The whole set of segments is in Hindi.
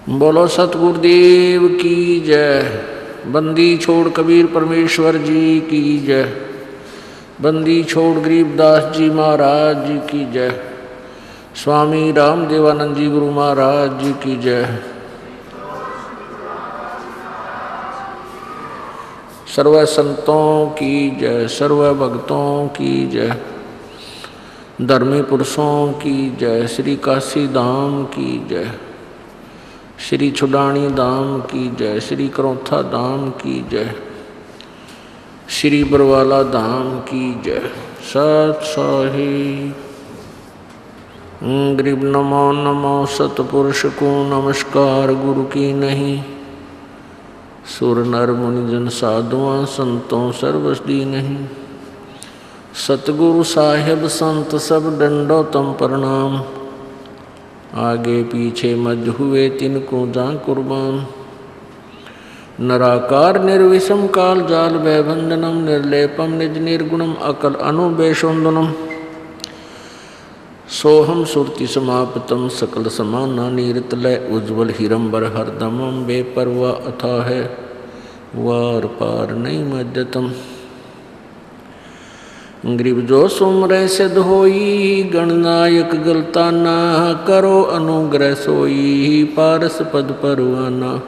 बोलो सतगुरुदेव की जय। बंदी छोड़ कबीर परमेश्वर जी की जय। बंदी छोड़ गरीबदास जी महाराज जी की जय। स्वामी राम देवानंद जी गुरु महाराज जी की जय। सर्व संतों की जय, सर्व भक्तों की जय, धर्मी पुरुषों की जय, श्री काशी धाम की जय, श्री छुडानी धाम की जय, श्री करौथा धाम की जय, श्री बरवाला धाम की जय। सत साहिब गरीब नमो नमो सतपुरुष को नमस्कार गुरु की नहीं। सुर नर मुनिजन साधुआं संतों सर्वसदी नहीं। सतगुरु साहिब संत सब दंडोतम प्रणाम। आगे पीछे मध्य हुए तिनको जां कुर्बान। नराकार निर्विषम काल जाल भयबंधनम निर्लेपम निज निर्गुणम अकल अनुबेशोन्दनम। सोहम सुरति समाप्तम सकल समाना नीरतलय उज्ज्वल हिरंबर हरदमम बेपरवा अथा है वार पार नहीं मध्यतम। गरीब जो सुमरे सिद्ध होई गणनायक गलता ना करो अनुग्रह सोई पारस पद परवाना।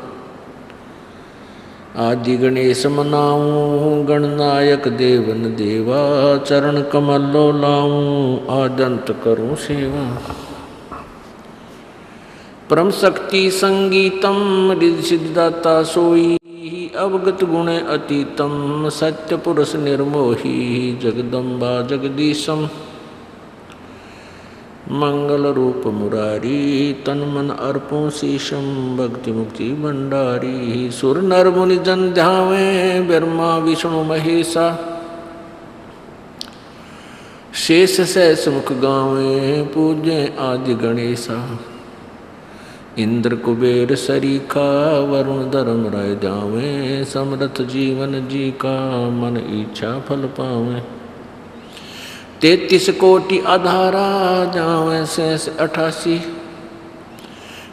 आदि गणेश मनाऊं गणनायक देवन देवा चरण कमलो लाऊं आदंत करूं सेवा। परम शक्ति संगीतम रिद्धि सिद्धाता सोई अवगत गुण अतीतम सत्य पुरुष निर्मोही जगदम्बा जगदीशम। मंगल रूप मुरारी तन मन अर्पों शीशम भक्ति मुक्ति भंडारी। सुर नर मुनि जन ध्यावे ब्रह्मा विष्णु महेशा शेष सहस मुख गावे पूजे आदि गणेशा। इंद्र कुबेर सरीखा वरुण धर्म राय जावे समरथ जीवन जी का मन इच्छा फल पावे। 33 कोटि आधारा जावे शेष 88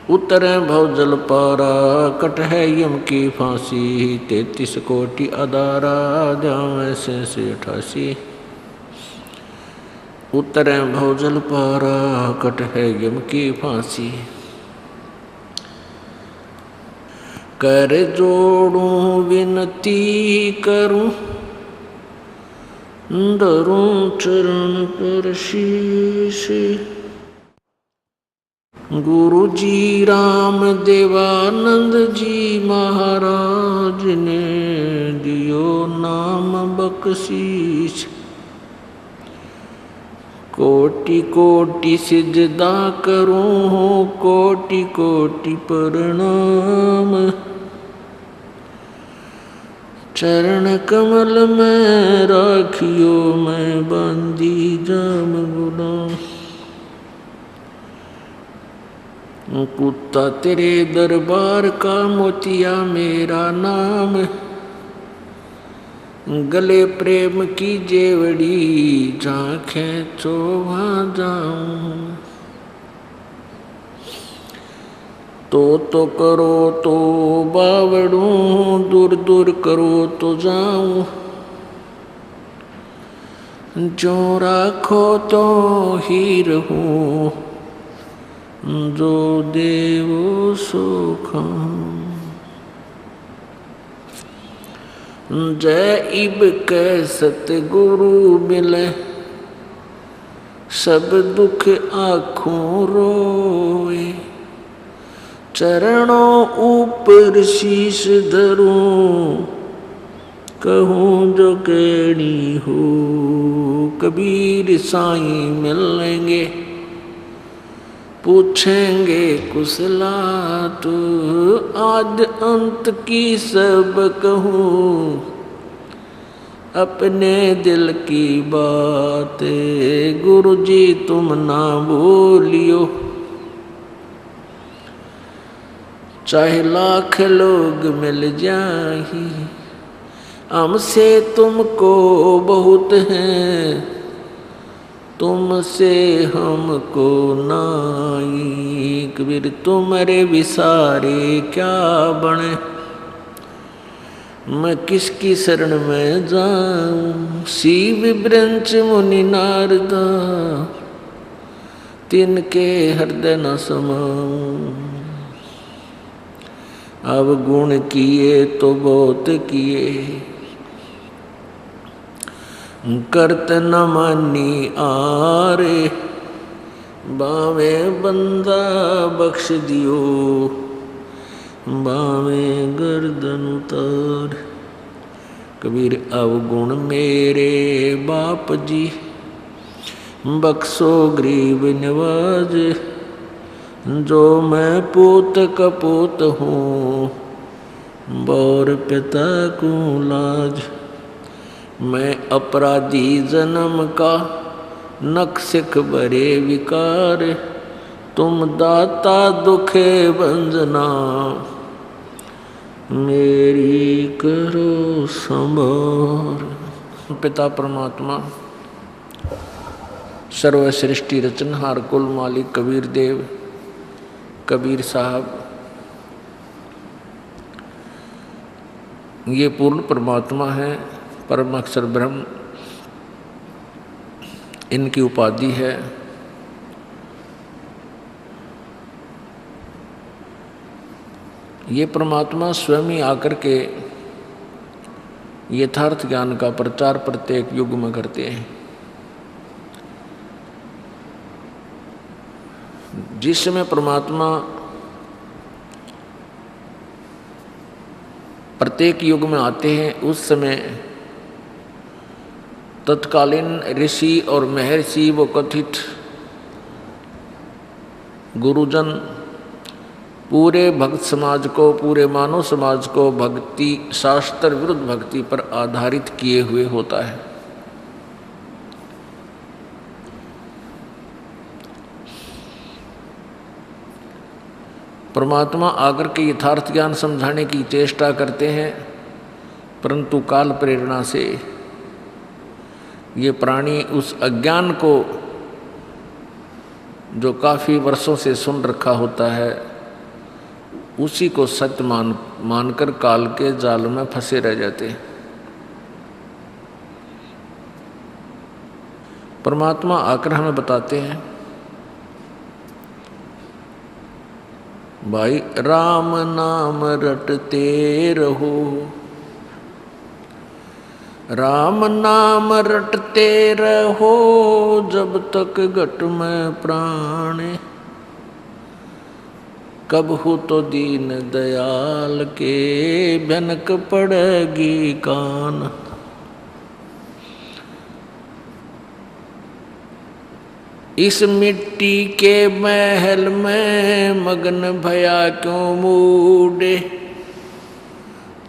उतरे भव जल पारा कट है यम की फांसी। 33 कोटि आधारा जावे शेष 88 उतरे भव जल पारा कट है यम की फांसी। कर जोड़ूं विनती करूं धरूं चरण पर शीश। गुरु जी राम देवानंद जी महाराज ने दियो नाम बख्शीश। कोटि कोटि सिजदा करूं कोटि कोटि प्रणाम। चरण कमल में राखियो मैं बांधी जाम गुलाम। कुत्ता तेरे दरबार का मोतिया मेरा नाम। गले प्रेम की जेवड़ी झांखें चोभा जाऊं। तो करो तो बावड़ूं दूर दूर करो तो जाऊं। जो राखो तो ही रहूं जो देवो सो खाऊं। जय इब कै सतगुरु मिले सब दुख आँखों रोए। चरणों ऊपर शीश धरूं कहूँ जो केड़ी हो। कबीर साईं मिलेंगे पूछेंगे कुशलात आद अंत की सब कहूँ। अपने दिल की बात गुरु जी तुम ना बोलियो। चाहे लाख लोग मिल जाही हमसे तुमको बहुत हैं तुमसे हमको नाई। कबीर तुम्हारे विसारे क्या बने, मैं किसकी शरण में जाऊं। शिव ब्रंच मुनि नारदा, तिनके हृदय न समाऊं। अब गुण किए तो बहुत किए, करत न मानी आरे। बावे बंदा बख्श दियो, बावे गर्दन उतार। कबीर अवगुण मेरे बाप जी, बख्शो गरीब नवाज। जो मैं पूत कपूत हूँ, बौर पिता को लाज। मैं अपराधी जन्म का, नख सिख भरे विकार। तुम दाता दुखे बंजना, मेरी करो संभार। पिता परमात्मा सर्व सृष्टि रचनहार कुल मालिक कबीर देव, कबीर साहब, ये पूर्ण परमात्मा है, परम अक्षर ब्रह्म इनकी उपाधि है। ये परमात्मा स्वयं ही आकर के यथार्थ ज्ञान का प्रचार प्रत्येक युग में करते हैं। जिस समय परमात्मा प्रत्येक युग में आते हैं, उस समय तत्कालीन ऋषि और महर्षि वो कथित गुरुजन पूरे भक्त समाज को, पूरे मानव समाज को भक्ति शास्त्र विरुद्ध भक्ति पर आधारित किए हुए होता है। परमात्मा आकर के यथार्थ ज्ञान समझाने की चेष्टा करते हैं, परंतु काल प्रेरणा से ये प्राणी उस अज्ञान को जो काफ़ी वर्षों से सुन रखा होता है, उसी को सत्य मानकर काल के जाल में फंसे रह जाते हैं। परमात्मा आकर हमें बताते हैं, भाई राम नाम रटते रहो, राम नाम रटते रहो, जब तक घट में प्राण। कब हो तो दीन दयाल के, भनक पड़ेगी कान। इस मिट्टी के महल में मगन भया क्यों मूडे,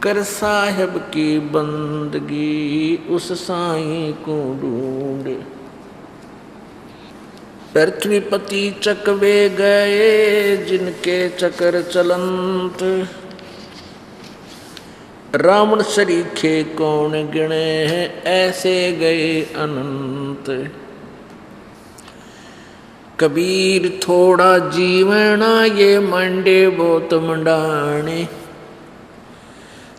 कर साहब की बंदगी उस साईं को ढूंढे। पृथ्वीपति चकवे गए जिनके चकर चलंत, रावण सरीखे कौन गिने हैं ऐसे गए अनंत। कबीर थोड़ा जीवना ये मंडे बहुत मंडाने,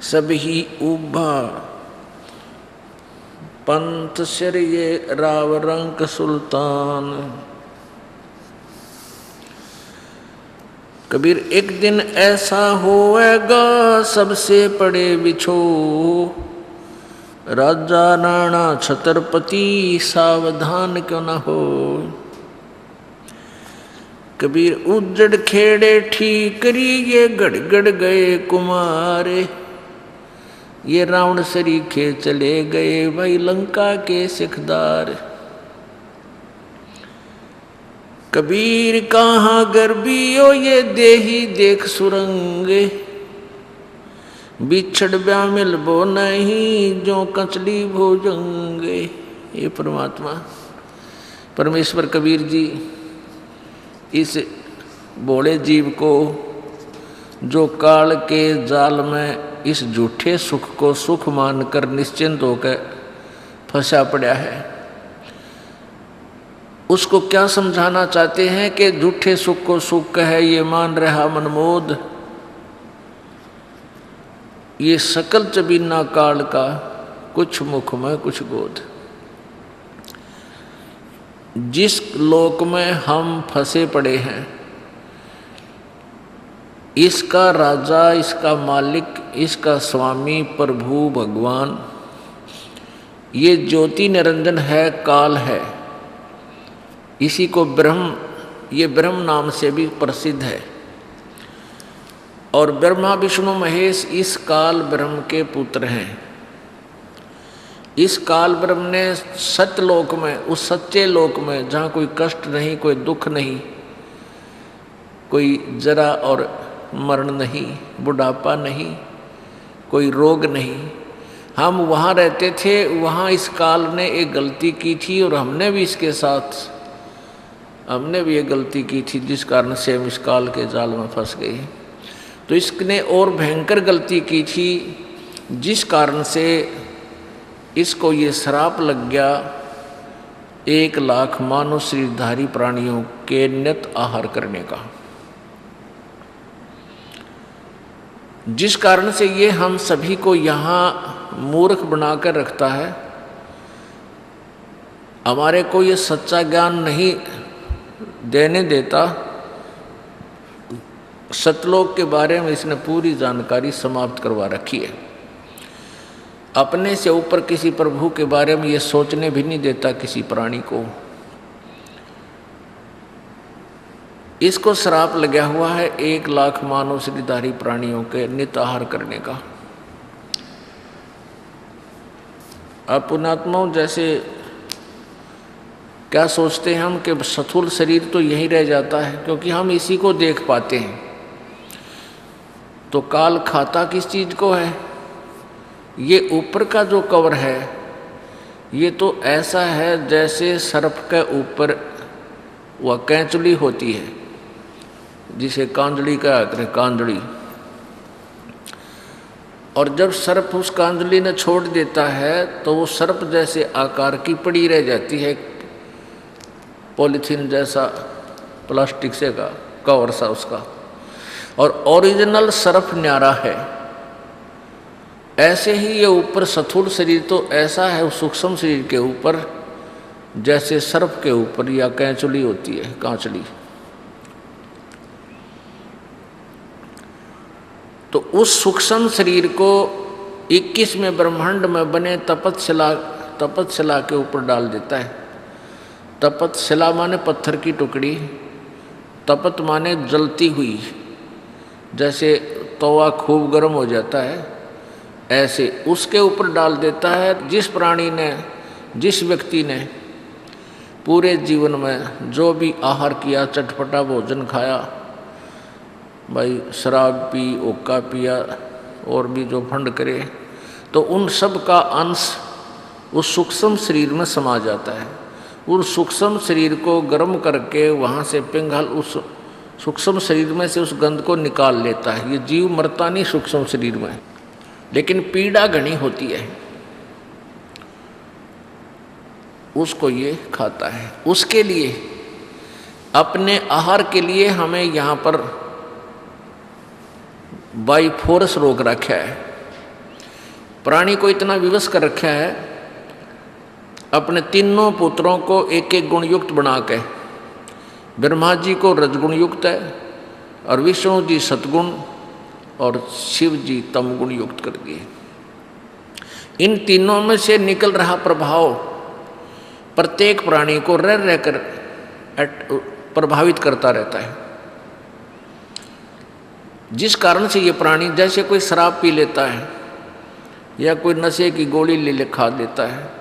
सभी उभा पंथ सिर ये राव रंक सुल्तान। कबीर एक दिन ऐसा होएगा सबसे पड़े बिछो, राजा राणा छत्रपति सावधान क्यों न हो। कबीर उजड़ खेड़े ठीकरी ये गड़गड़ गए कुमारे, ये रावण सरीखे चले गए भाई लंका के सिखदार। कबीर कहाँ गर्बियो ये देही देख सुरंगे, बिछड़ ब्या मिलबो नहीं जो कचली भोजंगे। ये परमात्मा परमेश्वर कबीर जी इस बोले जीव को जो काल के जाल में इस झूठे सुख को सुख मानकर निश्चिंत होकर फंसा पड़ा है, उसको क्या समझाना चाहते हैं कि झूठे सुख को सुख कहे ये मान रहा मनमोद, ये सकल चबीना काल का, कुछ मुख में कुछ गोद। जिस लोक में हम फंसे पड़े हैं, इसका राजा, इसका मालिक, इसका स्वामी प्रभु भगवान, ये ज्योति निरंजन है, काल है। इसी को ब्रह्म, ये ब्रह्म नाम से भी प्रसिद्ध है। और ब्रह्मा विष्णु महेश इस काल ब्रह्म के पुत्र हैं। इस काल ब्रह्म ने सत्यलोक में, उस सच्चे लोक में जहाँ कोई कष्ट नहीं, कोई दुख नहीं, कोई जरा और मरण नहीं, बुढ़ापा नहीं, कोई रोग नहीं, हम वहाँ रहते थे। वहाँ इस काल ने एक गलती की थी और हमने भी इसके साथ, हमने भी एक गलती की थी जिस कारण से हम इस काल के जाल में फंस गए। तो इसने और भयंकर गलती की थी जिस कारण से इसको ये श्राप लग गया 1,00,000 मानव शरीरधारी प्राणियों के नित आहार करने का, जिस कारण से ये हम सभी को यहाँ मूर्ख बनाकर रखता है। हमारे को ये सच्चा ज्ञान नहीं देने देता। सतलोक के बारे में इसने पूरी जानकारी समाप्त करवा रखी है। अपने से ऊपर किसी प्रभु के बारे में ये सोचने भी नहीं देता किसी प्राणी को। इसको श्राप लगा हुआ है 1,00,000 मानव शरीरधारी प्राणियों के नित आहार करने का। अब पुण्यात्माओं, जैसे क्या सोचते हैं हम कि स्थूल शरीर तो यही रह जाता है, क्योंकि हम इसी को देख पाते हैं। तो काल खाता किस चीज को है? ये ऊपर का जो कवर है, ये तो ऐसा है जैसे सर्प के ऊपर वह कैंचुली होती है, जिसे कांजली कहा करें, कांजली। और जब सर्प उस कांजली ने छोड़ देता है तो वो सर्प जैसे आकार की पड़ी रह जाती है, पॉलीथीन जैसा, प्लास्टिक से का कवर सा उसका। और ओरिजिनल सर्प न्यारा है। ऐसे ही ये ऊपर स्थूल शरीर तो ऐसा है उस सूक्ष्म शरीर के ऊपर जैसे सर्प के ऊपर या कैंचुली होती है, कांचली। तो उस सूक्ष्म शरीर को 21वें ब्रह्मांड में बने तपतशिला के ऊपर डाल देता है। तपतशिला माने पत्थर की टुकड़ी, तपत माने जलती हुई, जैसे तवा खूब गर्म हो जाता है ऐसे उसके ऊपर डाल देता है। जिस प्राणी ने, जिस व्यक्ति ने पूरे जीवन में जो भी आहार किया, चटपटा भोजन खाया, भाई शराब पी, ओका पिया और भी जो फंड करे, तो उन सब का अंश उस सूक्ष्म शरीर में समा जाता है। उस सूक्ष्म शरीर को गर्म करके वहाँ से पिघल उस सूक्ष्म शरीर में से उस गंध को निकाल लेता है। ये जीव मरता नहीं सूक्ष्म शरीर में, लेकिन पीड़ा घनी होती है, उसको ये खाता है। उसके लिए, अपने आहार के लिए हमें यहाँ पर बाई फोर्स रोक रखा है। प्राणी को इतना विवश कर रखा है, अपने तीनों पुत्रों को एक एक गुणयुक्त बना के, ब्रह्मा जी को रजगुण युक्त है और विष्णु जी सतगुण और शिव जी तम गुण युक्त कर दिए। इन तीनों में से निकल रहा प्रभाव प्रत्येक प्राणी को रह रहकर प्रभावित करता रहता है, जिस कारण से ये प्राणी जैसे कोई शराब पी लेता है या कोई नशे की गोली ले खा लेता है,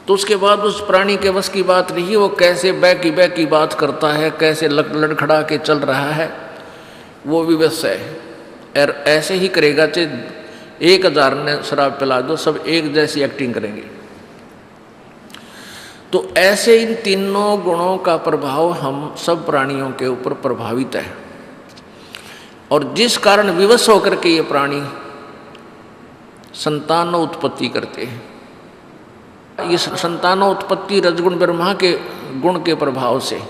तो उसके बाद उस प्राणी के बस की बात नहीं, वो कैसे बै की बात करता है, कैसे लड़खड़ा के चल रहा है, वो विवश है। और ऐसे ही करेगा, चाहे 1000 ने शराब पिला दो, सब एक जैसी एक्टिंग करेंगे। तो ऐसे इन तीनों गुणों का प्रभाव हम सब प्राणियों के ऊपर प्रभावित है, और जिस कारण विवश होकर के ये प्राणी संतान उत्पत्ति करते हैं। इस संतानोत्पत्ति रजगुण ब्रह्मा के गुण के प्रभाव से,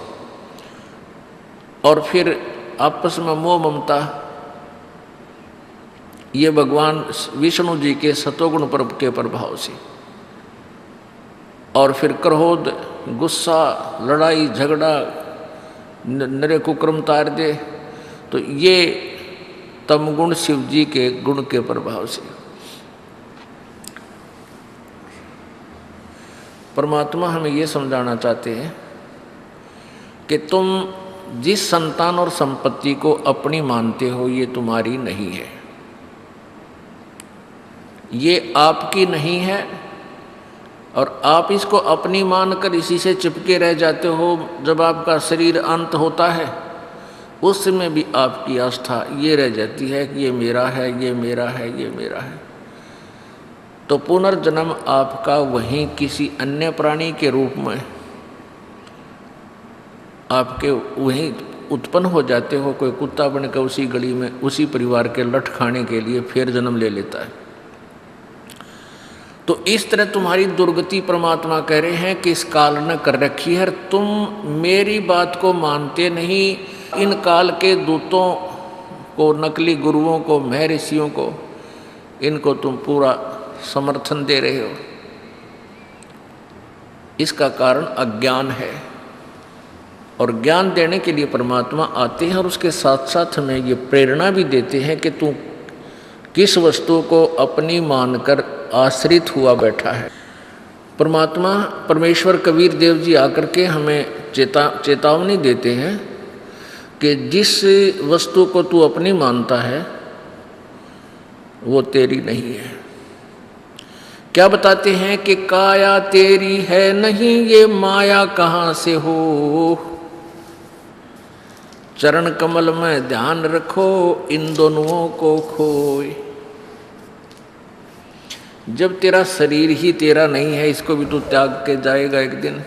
और फिर आपस में मोह ममता ये भगवान विष्णु जी के सतोगुण पर्व के प्रभाव से, और फिर क्रोध, गुस्सा, लड़ाई झगड़ा, नरे कुक्रम तार दे, तो ये तमगुण शिव जी के गुण के प्रभाव से। परमात्मा हमें ये समझाना चाहते हैं कि तुम जिस संतान और संपत्ति को अपनी मानते हो ये तुम्हारी नहीं है, ये आपकी नहीं है, और आप इसको अपनी मानकर इसी से चिपके रह जाते हो। जब आपका शरीर अंत होता है उस समय भी आपकी आस्था ये रह जाती है कि ये मेरा है, ये मेरा है, ये मेरा है। तो पुनर्जन्म आपका वहीं किसी अन्य प्राणी के रूप में आपके वहीं उत्पन्न हो जाते हो। कोई कुत्ता बनकर उसी गली में उसी परिवार के लठ खाने के लिए फिर जन्म ले लेता है। तो इस तरह तुम्हारी दुर्गति परमात्मा कह रहे हैं कि इस काल ने कर रखी है, तुम मेरी बात को मानते नहीं। इन काल के दूतों को, नकली गुरुओं को, महर्षियों को, इनको तुम पूरा समर्थन दे रहे हो। इसका कारण अज्ञान है, और ज्ञान देने के लिए परमात्मा आते हैं और उसके साथ साथ हमें ये प्रेरणा भी देते हैं कि तू किस वस्तु को अपनी मानकर आश्रित हुआ बैठा है। परमात्मा परमेश्वर कबीर देव जी आकर के हमें चेतावनी देते हैं कि जिस वस्तु को तू अपनी मानता है वो तेरी नहीं है। क्या बताते हैं कि काया तेरी है नहीं, ये माया कहाँ से हो। चरण कमल में ध्यान रखो, इन दोनों को खोए। जब तेरा शरीर ही तेरा नहीं है, इसको भी तू त्याग के जाएगा एक दिन,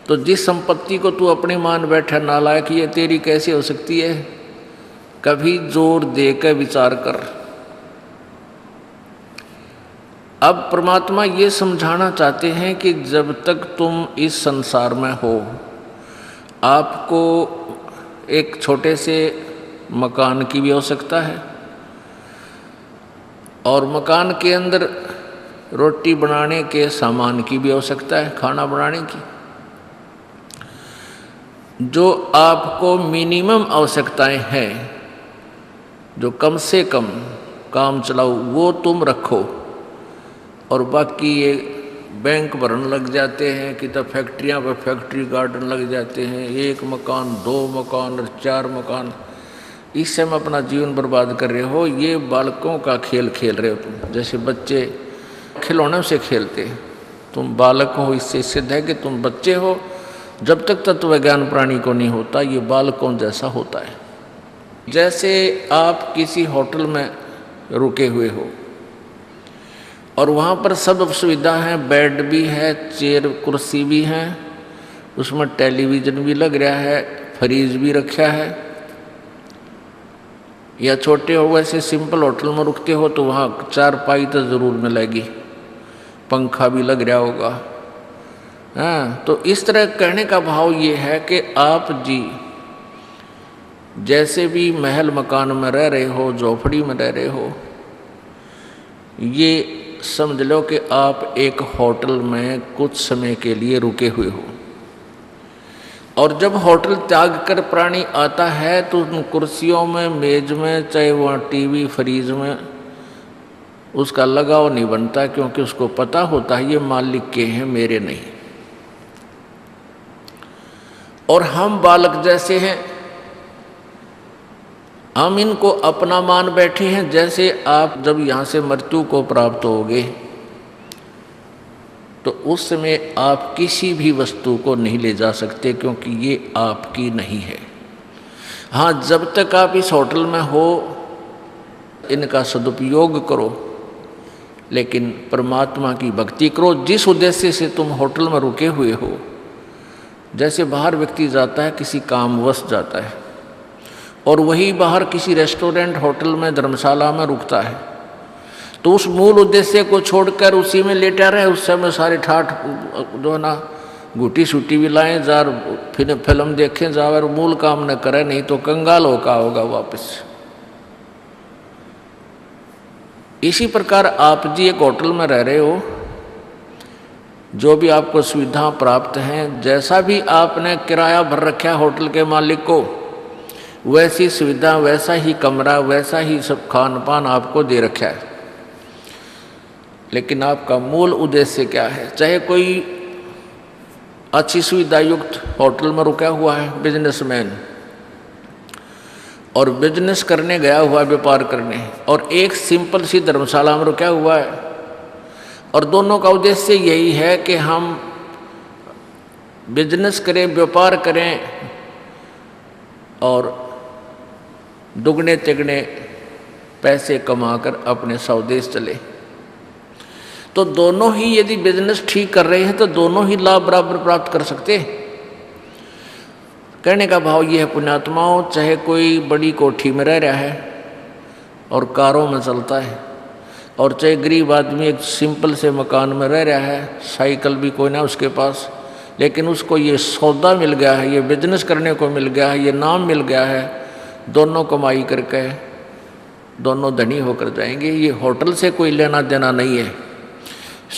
तो जिस संपत्ति को तू अपनी मान बैठा नालायक, ये तेरी कैसे हो सकती है। कभी जोर दे कर विचार कर। अब परमात्मा ये समझाना चाहते हैं कि जब तक तुम इस संसार में हो, आपको एक छोटे से मकान की भी आवश्यकता है, और मकान के अंदर रोटी बनाने के सामान की भी आवश्यकता है, खाना बनाने की। जो आपको मिनिमम आवश्यकताएं हैं, जो कम से कम काम चलाओ, वो तुम रखो, और बाकी ये बैंक भरन लग जाते हैं कि तब फैक्ट्रियाँ पर फैक्ट्री गार्डन लग जाते हैं, 1 मकान 2 मकान और 4 मकान, इससे हम अपना जीवन बर्बाद कर रहे हो। ये बालकों का खेल खेल रहे हो तुम, जैसे बच्चे खिलौनों से खेलते। तुम बालक हो, इससे सिद्ध है कि तुम बच्चे हो। जब तक तत्व ज्ञान प्राणी को नहीं होता, ये बालकों जैसा होता है। जैसे आप किसी होटल में रुके हुए हो और वहाँ पर सब सुविधा है, बेड भी है, चेयर कुर्सी भी है, उसमें टेलीविज़न भी लग रहा है, फ्रिज भी रखा है। या छोटे हो वैसे सिंपल होटल में रुकते हो तो वहाँ चारपाई तो ज़रूर मिलेगी, पंखा भी लग रहा होगा। हाँ, तो इस तरह कहने का भाव ये है कि आप जी जैसे भी महल मकान में रह रहे हो, झोपड़ी में रह रहे हो, ये समझ लो कि आप एक होटल में कुछ समय के लिए रुके हुए हो। और जब होटल त्याग कर प्राणी आता है तो उन कुर्सियों में, मेज में, चाहे वहाँ टीवी फ्रीज में, उसका लगाव नहीं बनता, क्योंकि उसको पता होता है ये मालिक के हैं, मेरे नहीं। और हम बालक जैसे हैं, हम इनको अपना मान बैठे हैं। जैसे आप जब यहाँ से मृत्यु को प्राप्त होगे तो उस समय आप किसी भी वस्तु को नहीं ले जा सकते, क्योंकि ये आपकी नहीं है। हाँ, जब तक आप इस होटल में हो इनका सदुपयोग करो, लेकिन परमात्मा की भक्ति करो। जिस उद्देश्य से तुम होटल में रुके हुए हो, जैसे बाहर व्यक्ति जाता है, किसी कामवश जाता है, और वही बाहर किसी रेस्टोरेंट, होटल में, धर्मशाला में रुकता है, तो उस मूल उद्देश्य को छोड़कर उसी में लेटा रहे, उस समय सारे ठाठ जो है ना घुटी सूटी भी लाएं जार, फिर फिल्म देखें जावर, मूल काम न करे, नहीं तो कंगाल होगा वापस। इसी प्रकार आप जी एक होटल में रह रहे हो, जो भी आपको सुविधा प्राप्त हैं, जैसा भी आपने किराया भर रखा होटल के मालिक को, वैसी सुविधा, वैसा ही कमरा, वैसा ही सब खान पान आपको दे रखा है। लेकिन आपका मूल उद्देश्य क्या है? चाहे कोई अच्छी सुविधा युक्त होटल में रुका हुआ है बिजनेसमैन, और बिजनेस करने गया हुआ, व्यापार करने, और एक सिंपल सी धर्मशाला में रुका हुआ है, और दोनों का उद्देश्य यही है कि हम बिजनेस करें, व्यापार करें और दुगने तिगने पैसे कमाकर अपने स्वदेश चले। तो दोनों ही यदि बिजनेस ठीक कर रहे हैं तो दोनों ही लाभ बराबर प्राप्त कर सकते। कहने का भाव यह है पुण्यात्माओं, चाहे कोई बड़ी कोठी में रह रहा है और कारों में चलता है, और चाहे गरीब आदमी एक सिंपल से मकान में रह रहा है, साइकिल भी कोई ना उसके पास, लेकिन उसको ये सौदा मिल गया है, ये बिजनेस करने को मिल गया है, ये नाम मिल गया है, दोनों कमाई करके दोनों धनी होकर जाएंगे। ये होटल से कोई लेना देना नहीं है।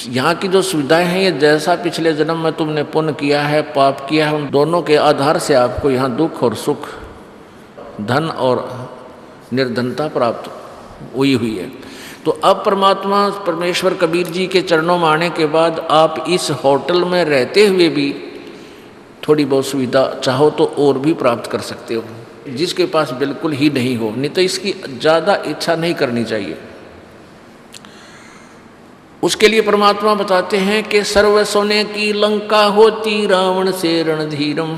यहाँ की जो सुविधाएं हैं, ये जैसा पिछले जन्म में तुमने पुण्य किया है, पाप किया है, उन दोनों के आधार से आपको यहाँ दुख और सुख, धन और निर्धनता प्राप्त हुई है। तो अब परमात्मा परमेश्वर कबीर जी के चरणों में आने के बाद आप इस होटल में रहते हुए भी थोड़ी बहुत सुविधा चाहो तो और भी प्राप्त कर सकते हो, जिसके पास बिल्कुल ही नहीं हो, नहीं तो इसकी ज़्यादा इच्छा नहीं करनी चाहिए। उसके लिए परमात्मा बताते हैं कि सर्व सोने की लंका होती रावण से रणधीरम,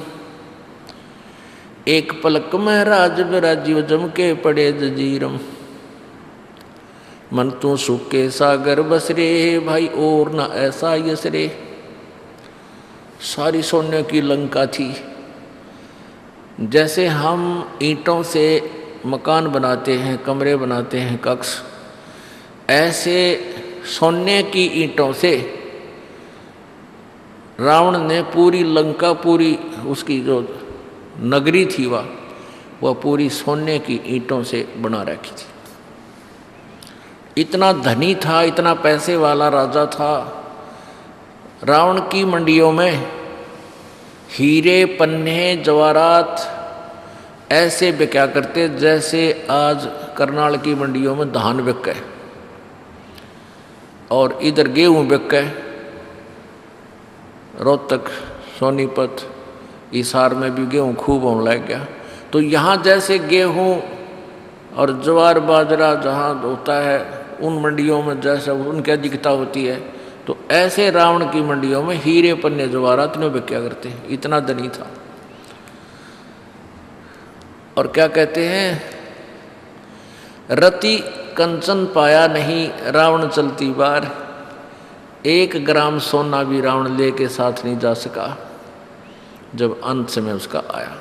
एक पलक में राज राजीव जम के पड़े जजीरम, मन तू सुख के सागर बसरे भाई और न ऐसा यसरे। सारी सोने की लंका थी। जैसे हम ईंटों से मकान बनाते हैं, कमरे बनाते हैं, कक्ष, ऐसे सोने की ईंटों से रावण ने पूरी लंका, पूरी उसकी जो नगरी थी वह पूरी सोने की ईंटों से बना रखी थी। इतना धनी था, इतना पैसे वाला राजा था। रावण की मंडियों में हीरे, पन्ने, जवाहरात ऐसे बिका करते जैसे आज करनाल की मंडियों में धान बिक गए और इधर गेहूँ बिक गए। रोहतक, सोनीपत, हिसार में भी गेहूँ खूब होने लग गया। तो यहाँ जैसे गेहूँ और ज्वार बाजरा जहाँ होता है, उन मंडियों में जैसे उनकी अधिकता होती है, तो ऐसे रावण की मंडियों में हीरे, पन्ने, जवाहरात ने बिका करते हैं। इतना धनी था। और क्या कहते हैं, रति कंचन पाया नहीं रावण चलती बार, 1 ग्राम सोना भी रावण लेके साथ नहीं जा सका जब अंत समय उसका आया।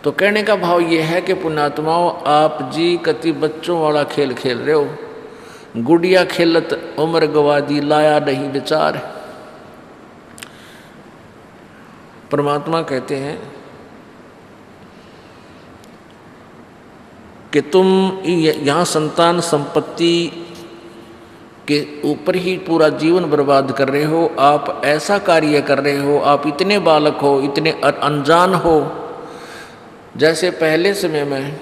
तो कहने का भाव यह है कि पुण्यात्माओं, आप जी कति बच्चों वाला खेल खेल रहे हो। गुड़िया खेलत उम्र गवादी लाया नहीं विचार। परमात्मा कहते हैं कि तुम यहाँ संतान संपत्ति के ऊपर ही पूरा जीवन बर्बाद कर रहे हो। आप ऐसा कार्य कर रहे हो, आप इतने बालक हो, इतने अनजान हो। जैसे पहले समय में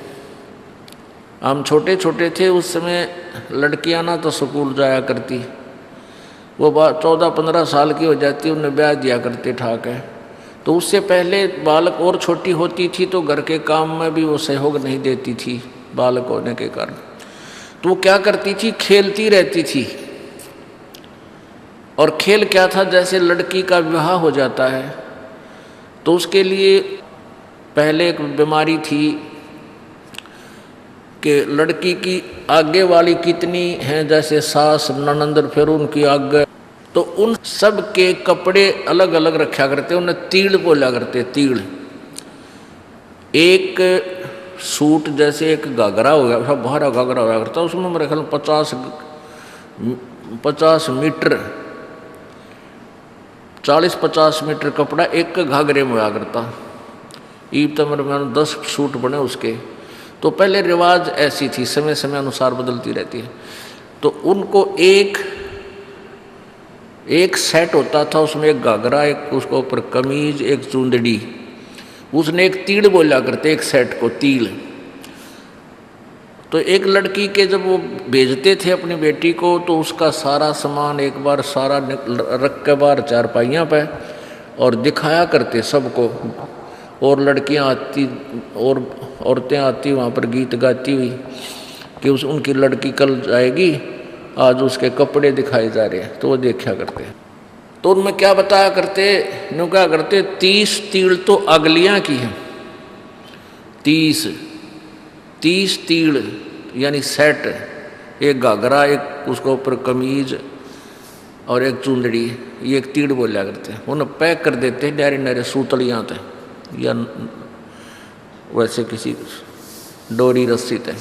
हम छोटे छोटे थे, उस समय लड़कियां ना तो स्कूल जाया करती, वो 14-15 साल की हो जाती, उन्हें ब्याह दिया करते ठाक है। तो उससे पहले बालक और छोटी होती थी तो घर के काम में भी वो सहयोग नहीं देती थी बालक होने के कारण। तो वो क्या करती थी, खेलती रहती थी। और खेल क्या था, जैसे लड़की का विवाह हो जाता है तो उसके लिए पहले एक बीमारी थी कि लड़की की आगे वाली कितनी हैं, जैसे सास, ननंद, फिर उनकी आगे, तो उन सब के कपड़े अलग अलग रखा करते, उन्हें तीड़ बोला करते। तीड़, एक सूट जैसे एक घाघरा हो गया, सब बाहर घाघरा हो करता, उसमें मेरे ख्याल 50 50 मीटर 40-50 मीटर कपड़ा एक घाघरे में हुआ करता। ईब तमर में 10 सूट बने उसके। तो पहले रिवाज ऐसी थी, समय समय अनुसार बदलती रहती है। तो उनको एक सेट होता था, उसमें एक घाघरा, एक उसको ऊपर कमीज, एक चुंदड़ी। उसने एक तीड़ बोला करते एक सेट को, तीड़। तो एक लड़की के जब वो भेजते थे अपनी बेटी को, तो उसका सारा सामान एक बार सारा रख के बाहर चारपाइयाँ पे और दिखाया करते सबको। और लड़कियां आती और औरतें आती वहाँ पर गीत गाती हुई कि उनकी लड़की कल जाएगी, आज उसके कपड़े दिखाए जा रहे हैं, तो वो देखा करते। तो उनमें क्या बताया करते, नो क्या करते, 30 तीड़ तो अगलियां की हैं। 30 तीड़ यानी सेट, एक घाघरा, एक उसके ऊपर कमीज और एक चुंदड़ी, ये एक तीड़ बोला करते हैं। उन्हें पैक कर देते हैं डायरे नारे सूतलियाँ थे या वैसे किसी डोरी रस्सी थे।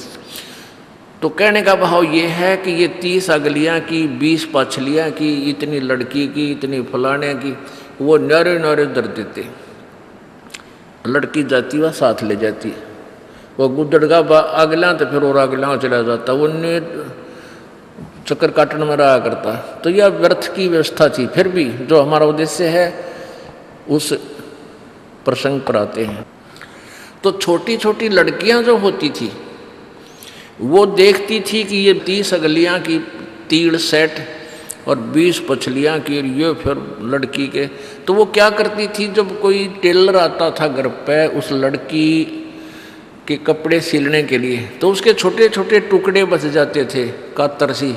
तो कहने का भाव ये है कि ये 30 अगलियाँ की, 20 पछलियाँ की, इतनी लड़की की, इतनी फलाने की, वो नारे नारे दर देते। लड़की जाती वह साथ ले जाती, वो गुदड़गा अगला तो फिर और अगला चला जाता, वो चक्कर काटने में रहा करता। तो यह व्यर्थ की व्यवस्था थी। फिर भी जो हमारा उद्देश्य है उस प्रसंग पर आते हैं। तो छोटी छोटी लड़कियां जो होती थी वो देखती थी कि ये 30 अगलियां की तीड़ सेट और 20 पछलियां की, ये फिर लड़की के। तो वो क्या करती थी, जब कोई टेलर आता था घर पे उस लड़की के कपड़े सिलने के लिए, तो उसके छोटे छोटे टुकड़े बच जाते थे कातर सी।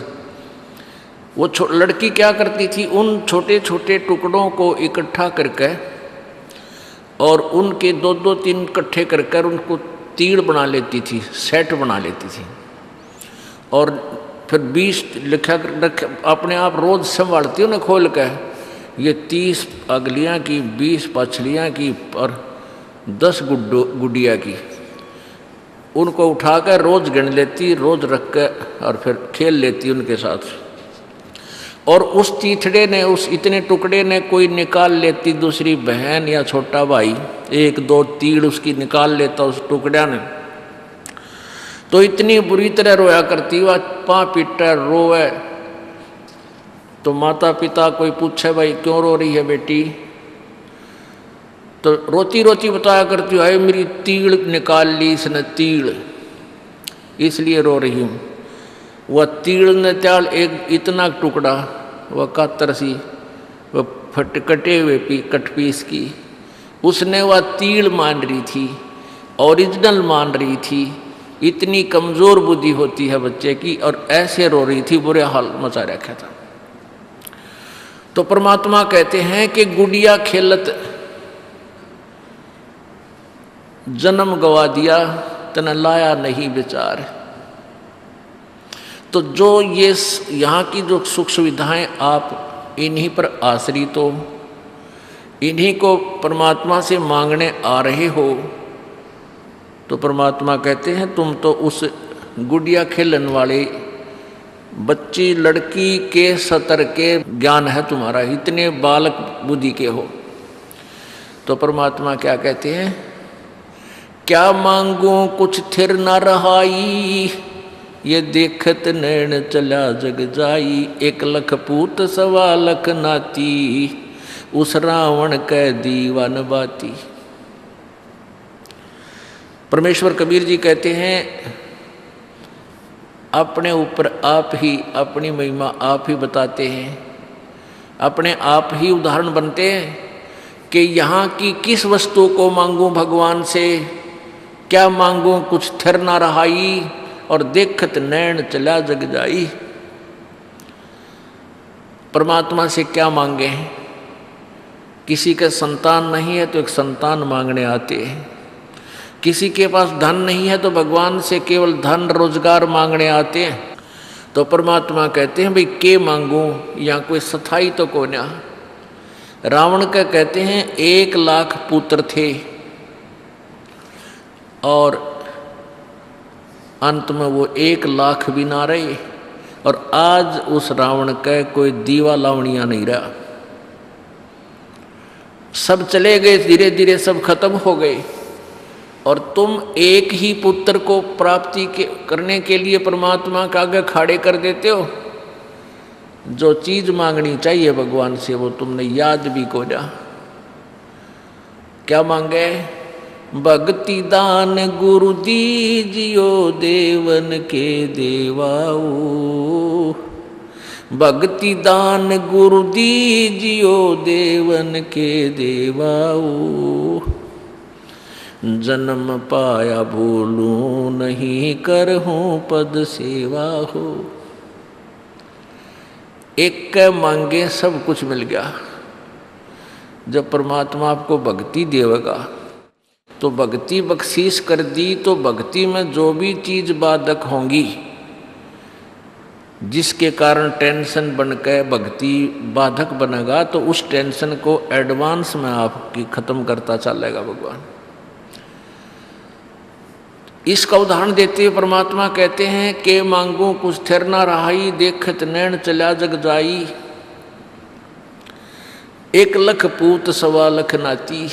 वो लड़की क्या करती थी, उन छोटे छोटे टुकड़ों को इकट्ठा करके और उनके 2-2-3 इकट्ठे कर उनको तीड़ बना लेती थी, सेट बना लेती थी। और फिर 20 लिखा अपने आप रोज संभालती उन्हें खोल के, ये 30 अगलियाँ की, 20 पछलियाँ की और 10 गुडिया की। उनको उठाकर रोज गिन लेती, रोज रख कर और फिर खेल लेती उनके साथ। और उस तीथड़े ने, उस इतने टुकड़े ने कोई निकाल लेती, दूसरी बहन या छोटा भाई 1-2 तीड़ उसकी निकाल लेता उस टुकड़ा ने। तो इतनी बुरी तरह रोया करती, वह पाँ पीटा रोए। तो माता पिता कोई पूछे भाई क्यों रो रही है बेटी, तो रोती रोती बताया करती है मेरी तीड़ निकाल ली इसने, तीड़ इसलिए रो रही हूँ। वह तीड़ ने त्याल एक इतना टुकड़ा, वह कातर सी, वह कटे हुए कट पीस की, उसने वह तीड़ मान रही थी, ओरिजिनल मान रही थी। इतनी कमज़ोर बुद्धि होती है बच्चे की, और ऐसे रो रही थी, बुरे हाल मचा रखा था। तो परमात्मा कहते हैं कि गुड़िया खेलत जन्म गवा दिया, तन लाया नहीं विचार। तो जो ये यहाँ की जो सुख सुविधाएं आप इन्हीं पर आश्रित हो, इन्हीं को परमात्मा से मांगने आ रहे हो, तो परमात्मा कहते हैं तुम तो उस गुड़िया खेलन वाले बच्ची लड़की के सतर के ज्ञान है तुम्हारा, इतने बालक बुद्धि के हो। तो परमात्मा क्या कहते हैं, क्या मांगू कुछ थिर न रहाई, ये देखत नैन चला जग जाई। 1 लख पूत 1.25 लाख नाती, उस रावण कै दीवान बाती। परमेश्वर कबीर जी कहते हैं अपने ऊपर आप ही अपनी महिमा आप ही बताते हैं, अपने आप ही उदाहरण बनते हैं कि यहाँ की किस वस्तु को मांगूं भगवान से, क्या मांगूं कुछ थिर ना रहाई, और देखत नैन चला जग जाई। परमात्मा से क्या मांगे हैं, किसी के संतान नहीं है तो एक संतान मांगने आते हैं, किसी के पास धन नहीं है तो भगवान से केवल धन रोजगार मांगने आते हैं। तो परमात्मा कहते हैं भाई के मांगूं, यहाँ कोई सथाई तो को ना। रावण का कहते हैं 1 लाख पुत्र थे और अंत में वो 1 लाख भी ना रहे, और आज उस रावण का कोई दीवा लावणिया नहीं रहा, सब चले गए, धीरे धीरे सब खत्म हो गए। और तुम एक ही पुत्र को प्राप्ति करने के लिए परमात्मा के आगे खड़े कर देते हो। जो चीज मांगनी चाहिए भगवान से वो तुमने याद भी को जा। क्या मांगे? भक्ति दान गुरु दीजियो देवन के देवाओ, भक्ति दान गुरु दीजियो देवन के देवाओ, जन्म पाया भूलूं नहीं करहूं पद सेवा हो। एक के मांगे सब कुछ मिल गया। जब परमात्मा आपको भक्ति देगा तो भक्ति बख्शीश कर दी, तो भक्ति में जो भी चीज बाधक होंगी, जिसके कारण टेंशन बनकर भक्ति बाधक बनेगा, तो उस टेंशन को एडवांस में आपकी खत्म करता चलेगा भगवान। इसका उदाहरण देते हुए परमात्मा कहते हैं कि मांगू कुछ थिर ना रहाई, देखत नैन चला जग जाई, 1 लाख पूत 1.25 लाख नाती,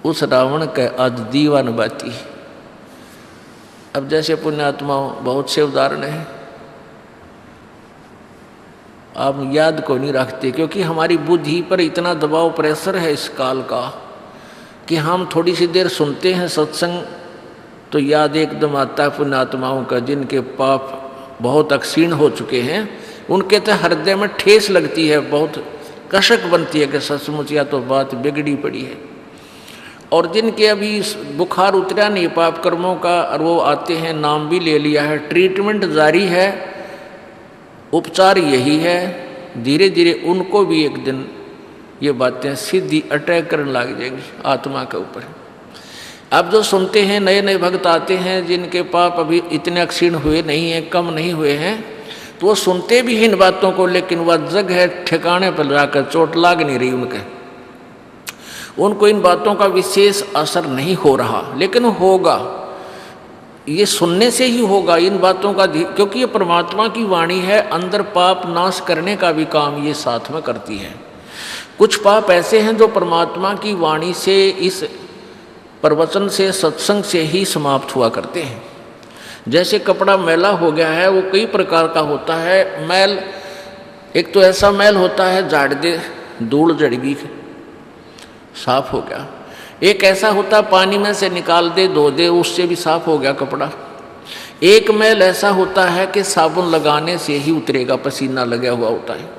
उस रावण के आज दीवान बाती। अब जैसे पुण्यात्माओं बहुत से उदाहरण हैं, आप याद को नहीं रखते, क्योंकि हमारी बुद्धि पर इतना दबाव प्रेशर है इस काल का कि हम थोड़ी सी देर सुनते हैं सत्संग तो याद एकदम आता है पुण्यात्माओं का, जिनके पाप बहुत अक्षीण हो चुके हैं। उनके तो हृदय में ठेस लगती है, बहुत कशक बनती है कि सचमुच या तो बात बिगड़ी पड़ी है। और जिनके अभी बुखार उतरा नहीं पाप कर्मों का, और वो आते हैं, नाम भी ले लिया है, ट्रीटमेंट जारी है, उपचार यही है, धीरे धीरे उनको भी एक दिन ये बातें सीधी अटैक करने लग जाएंगी आत्मा के ऊपर। अब जो सुनते हैं, नए नए भक्त आते हैं जिनके पाप अभी इतने अक्षीण हुए नहीं हैं, कम नहीं हुए हैं, तो वो सुनते भी इन बातों को, लेकिन वह जग है ठिकाने पर जाकर चोट लाग नहीं रही उनके, उनको इन बातों का विशेष असर नहीं हो रहा, लेकिन होगा, ये सुनने से ही होगा इन बातों का, क्योंकि ये परमात्मा की वाणी है, अंदर पाप नाश करने का भी काम ये साथ में करती है। कुछ पाप ऐसे हैं जो परमात्मा की वाणी से, इस प्रवचन से, सत्संग से ही समाप्त हुआ करते हैं। जैसे कपड़ा मैला हो गया है, वो कई प्रकार का होता है मैल। एक तो ऐसा मैल होता है झाड़ दे धूल जड़गी साफ हो गया, एक ऐसा होता है पानी में से निकाल दे धो दे उससे भी साफ हो गया कपड़ा। एक मैल ऐसा होता है कि साबुन लगाने से ही उतरेगा, पसीना लगा हुआ होता है।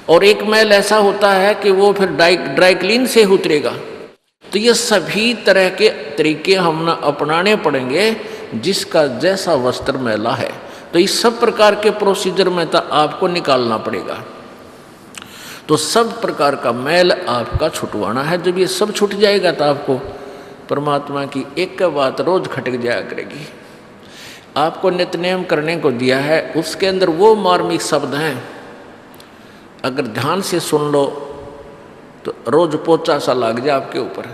और एक मैल ऐसा होता है कि वो फिर ड्राई क्लीन से उतरेगा। तो ये सभी तरह के तरीके हम अपनाने पड़ेंगे, जिसका जैसा वस्त्र मैला है। तो इस सब प्रकार के प्रोसीजर में तो आपको निकालना पड़ेगा। तो सब प्रकार का मैल आपका छुटवाना है। जब ये सब छूट जाएगा तो आपको परमात्मा की एक बात रोज खटक जाया करेगी। आपको नित्यनेम करने को दिया है, उसके अंदर वो मार्मिक शब्द हैं, अगर ध्यान से सुन लो तो रोज पोचा सा लग जाए आपके ऊपर।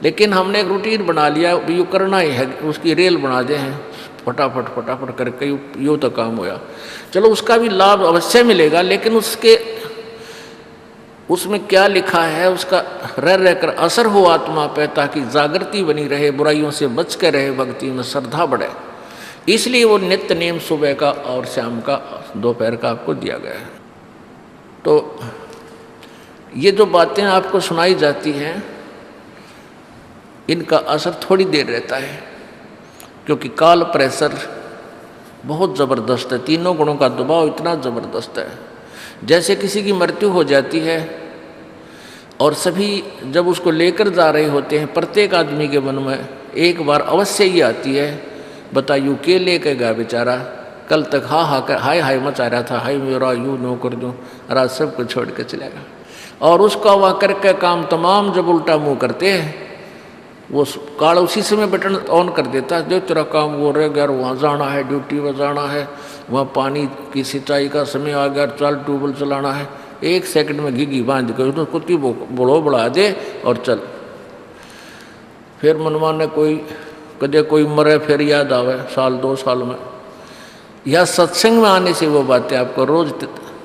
लेकिन हमने एक रूटीन बना लिया, यूँ करना ही है, उसकी रेल बना दे हैं, फटाफट फटाफट करके यूँ तो काम होया। चलो उसका भी लाभ अवश्य मिलेगा, लेकिन उसमें क्या लिखा है उसका रह रहकर असर हो आत्मा पे, ताकि जागृति बनी रहे, बुराइयों से बच के रहे, भक्ति में श्रद्धा बढ़े। इसलिए वो नित्य नेम सुबह का और शाम का, दोपहर का आपको दिया गया है। तो ये जो बातें आपको सुनाई जाती हैं, इनका असर थोड़ी देर रहता है, क्योंकि काल प्रेशर बहुत ज़बरदस्त है, तीनों गुणों का दबाव इतना ज़बरदस्त है। जैसे किसी की मृत्यु हो जाती है और सभी जब उसको लेकर जा रहे होते हैं, प्रत्येक आदमी के मन में एक बार अवश्य ही आती है, बताइए के लेकर गया बेचारा, कल तक हाय हाय मचा रहा था, हाय मेरा यूँ नो कर दूँ, रात सब कुछ छोड़ के चलेगा। और उसका वह करके काम तमाम जब उल्टा मुँह करते हैं, वो काल उसी समय बटन ऑन कर देता है, जो तेरा काम वो रह गया, वहाँ जाना है, ड्यूटी पर जाना है, वहाँ पानी की सिंचाई का समय आ गया, चल ट्यूबवेल चलाना है, 1 सेकंड में घिघी बांध के तो कुत्ती बड़ो बढ़ा दे और चल। फिर मनमाने कोई कदे कोई मरे, फिर याद आवे साल 2 साल में, या सत्संग में आने से वो बातें आपको रोज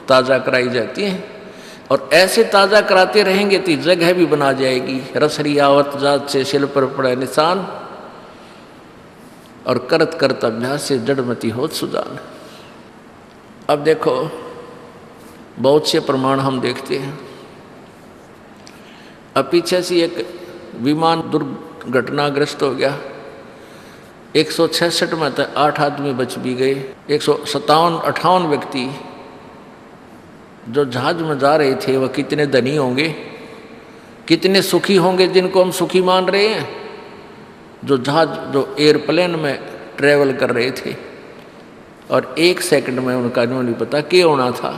ताज़ा कराई जाती हैं। और ऐसे ताज़ा कराते रहेंगे तो जगह भी बना जाएगी। रसरी आवत जात से शिल पर पड़े निशान, और करत करत अभ्यास से जड़मती होत सुजान। अब देखो बहुत से प्रमाण हम देखते हैं। अब पीछे से एक विमान दुर्घटनाग्रस्त हो गया, 166 में तक 8 आदमी बच भी गए। 157-58 व्यक्ति जो जहाज में जा रहे थे वह कितने धनी होंगे, कितने सुखी होंगे जिनको हम सुखी मान रहे हैं, जो एयरप्लेन में ट्रेवल कर रहे थे और 1 सेकंड में उनका नहीं पता क्या होना था।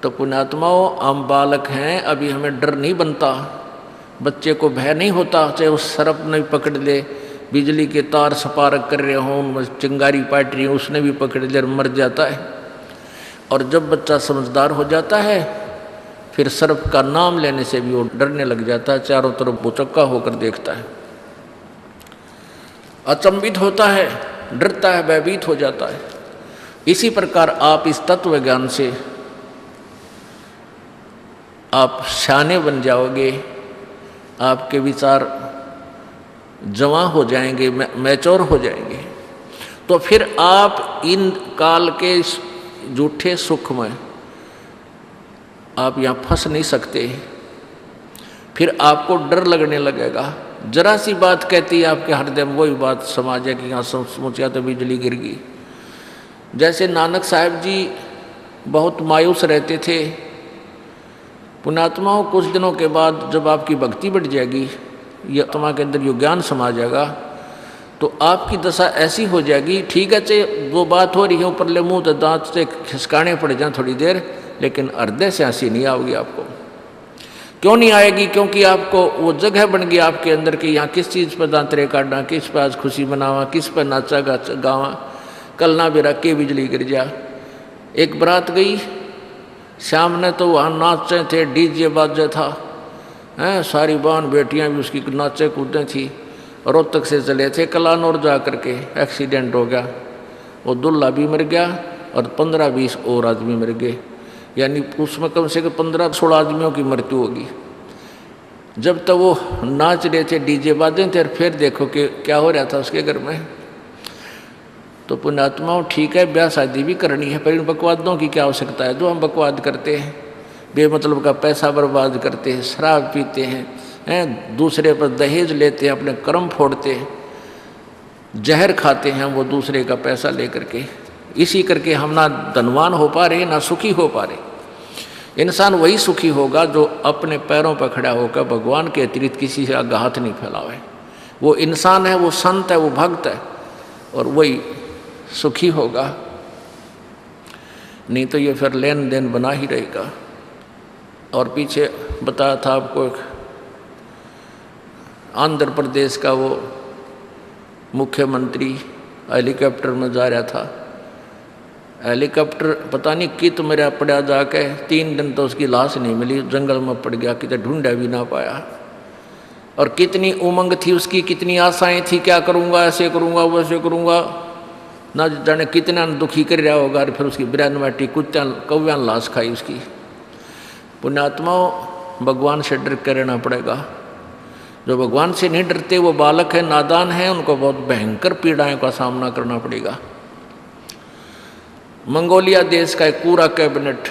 तो पुण्यात्माओं, हम बालक हैं, अभी हमें डर नहीं बनता, बच्चे को भय नहीं होता, चाहे वो सर्प नहीं पकड़ ले, बिजली के तार सपारक कर रहे हों, उनमें चिंगारी पाट रही हो, उसने भी पकड़ ले, मर जाता है। और जब बच्चा समझदार हो जाता है फिर सर्प का नाम लेने से भी वो डरने लग जाता है, चारों तरफ बुचक्का होकर देखता है, अचंभित होता है, डरता है, भयभीत हो जाता है। इसी प्रकार आप इस तत्व ज्ञान से आप शाने बन जाओगे, आपके विचार जवां हो जाएंगे, मैच्योर हो जाएंगे। तो फिर आप इन काल के झूठे सुख में आप यहाँ फंस नहीं सकते। फिर आपको डर लगने लगेगा, जरा सी बात कहती है आपके हृदय में वही बात समा जाए कि यहाँ सचमुच या तो बिजली गिर गई। जैसे नानक साहब जी बहुत मायूस रहते थे, पुण्यात्माओं कुछ दिनों के बाद जब आपकी भक्ति बढ़ जाएगी, ये आत्मा के अंदर यो ज्ञान समा जाएगा, तो आपकी दशा ऐसी हो जाएगी, ठीक है चाहे वो बात हो रही है ऊपर ले मुँह तो दांत से खिसकाने पड़ जाए थोड़ी देर, लेकिन हृदय से हंसी नहीं आएगी आपको। क्यों नहीं आएगी? क्योंकि आपको वो जगह बन गई आपके अंदर कि यहाँ किस चीज़ पर दांतरे काटना, किस पर आज खुशी मनावा, किस पर नाचा गावा, कल ना भी रख के बिजली गिर जा। एक बारात गई, शाम ने तो वहाँ नाचे थे, डीजे बाजे था, हैं सारी बहन बेटियाँ भी उसकी नाचे कूदें थी। रोहतक से चले थे कलानौर जा करके, एक्सीडेंट हो गया, वो दूल्हा भी मर गया और 15-20 और आदमी मर गए, यानी उसमें कम से कम 15-16 आदमियों की मृत्यु होगी। जब तक वो नाच रहे थे, डीजे बाजे थे, और फिर देखो कि क्या हो रहा था उसके घर में। तो पुण्यात्माओं ठीक है, ब्याह शादी भी करनी है, पर इन बकवादों की क्या आवश्यकता है? जो हम बकवाद करते हैं, बेमतलब का पैसा बर्बाद करते हैं, शराब पीते हैं, दूसरे पर दहेज लेते हैं, अपने कर्म फोड़ते हैं, जहर खाते हैं वो दूसरे का पैसा लेकर के। इसी करके हम ना धनवान हो पा रहे, ना सुखी हो पा रहे। इंसान वही सुखी होगा जो अपने पैरों पर खड़ा होकर भगवान के अतिरिक्त किसी से आगे हाथ नहीं फैलावे। वो इंसान है, वो संत है, वो भक्त है, और वही सुखी होगा। नहीं तो ये फिर लेन देन बना ही रहेगा। और पीछे बताया था आपको, एक आंध्र प्रदेश का वो मुख्यमंत्री हेलीकॉप्टर में जा रहा था, हेलीकॉप्टर पता नहीं कित मेरा पड़ा जाके, 3 दिन तो उसकी लाश नहीं मिली, जंगल में पड़ गया, कितने ढूंढा भी ना पाया। और कितनी उमंग थी उसकी, कितनी आशाएं थी, क्या करूँगा, ऐसे करूँगा, वैसे करूँगा, ना जाने कितना दुखी कर रहा होगा। और फिर उसकी 92 कुत्ता कौव्या लाश खाई उसकी। पुण्यात्माओं, भगवान से डर कर रहना पड़ेगा। जो भगवान से नहीं डरते वो बालक है, नादान है, उनको बहुत भयंकर पीड़ाओं का सामना करना पड़ेगा। मंगोलिया देश का एक पूरा कैबिनेट,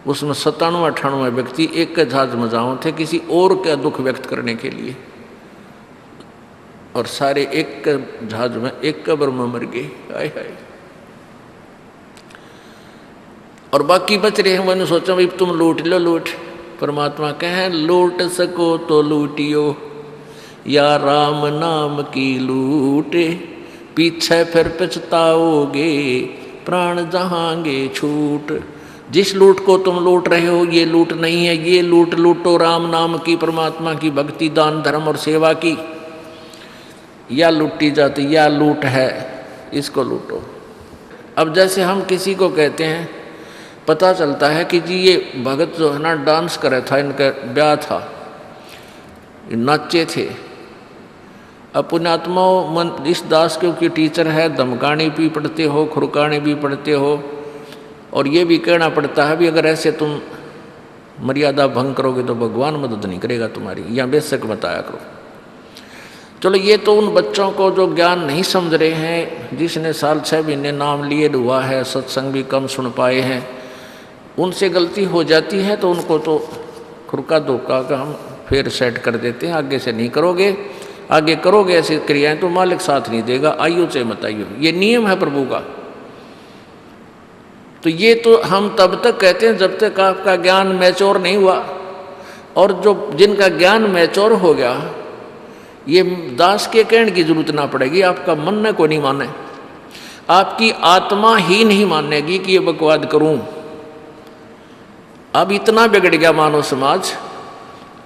उसमें 97-98 व्यक्ति एक के जहाज में जाओ थे किसी और का दुख व्यक्त करने के लिए, और सारे एक के जहाज में एक कब्र में मर गए। हाय हाय। और बाकी बच रहे हैं, मैंने सोचा भाई तुम लूट लो, लूट। परमात्मा कहें लूट सको तो लूटियो, या राम नाम की लूटे, पीछे फिर पछताओगे, प्राण जहांगे छूट। जिस लूट को तुम लूट रहे हो ये लूट नहीं है, ये लूट लूटो राम नाम की, परमात्मा की भक्ति, दान धर्म और सेवा की। या लूटी जाती या लूट है, इसको लूटो। अब जैसे हम किसी को कहते हैं, पता चलता है कि जी ये भगत जो है ना डांस करे था, इनका ब्याह था, नाचे थे, अब पुण्यात्माओं, मन इस दास क्योंकि टीचर है, धमकाने भी पड़ते हो, खुरकाने भी पड़ते हो, और ये भी कहना पड़ता है भी अगर ऐसे तुम मर्यादा भंग करोगे तो भगवान मदद नहीं करेगा तुम्हारी, या बेशक बताया करो। चलो, ये तो उन बच्चों को जो ज्ञान नहीं समझ रहे हैं, जिसने साल 6 महीने नाम लिए हुआ है, सत्संग भी कम सुन पाए हैं, उनसे गलती हो जाती है तो उनको तो खुरका धोखा का हम फिर सेट कर देते हैं, आगे से नहीं करोगे, आगे करोगे ऐसी क्रियाएं तो मालिक साथ नहीं देगा, आइयो चाहे मत आइयो, ये नियम है प्रभु का। तो ये तो हम तब तक कहते हैं जब तक आपका ज्ञान मैच्योर नहीं हुआ, और जो जिनका ज्ञान मैच्योर हो गया, ये दास के कहने की जरूरत ना पड़ेगी, आपका मन न को नहीं माने, आपकी आत्मा ही नहीं मानेगी कि ये बकवाद करूं। अब इतना बिगड़ गया मानव समाज,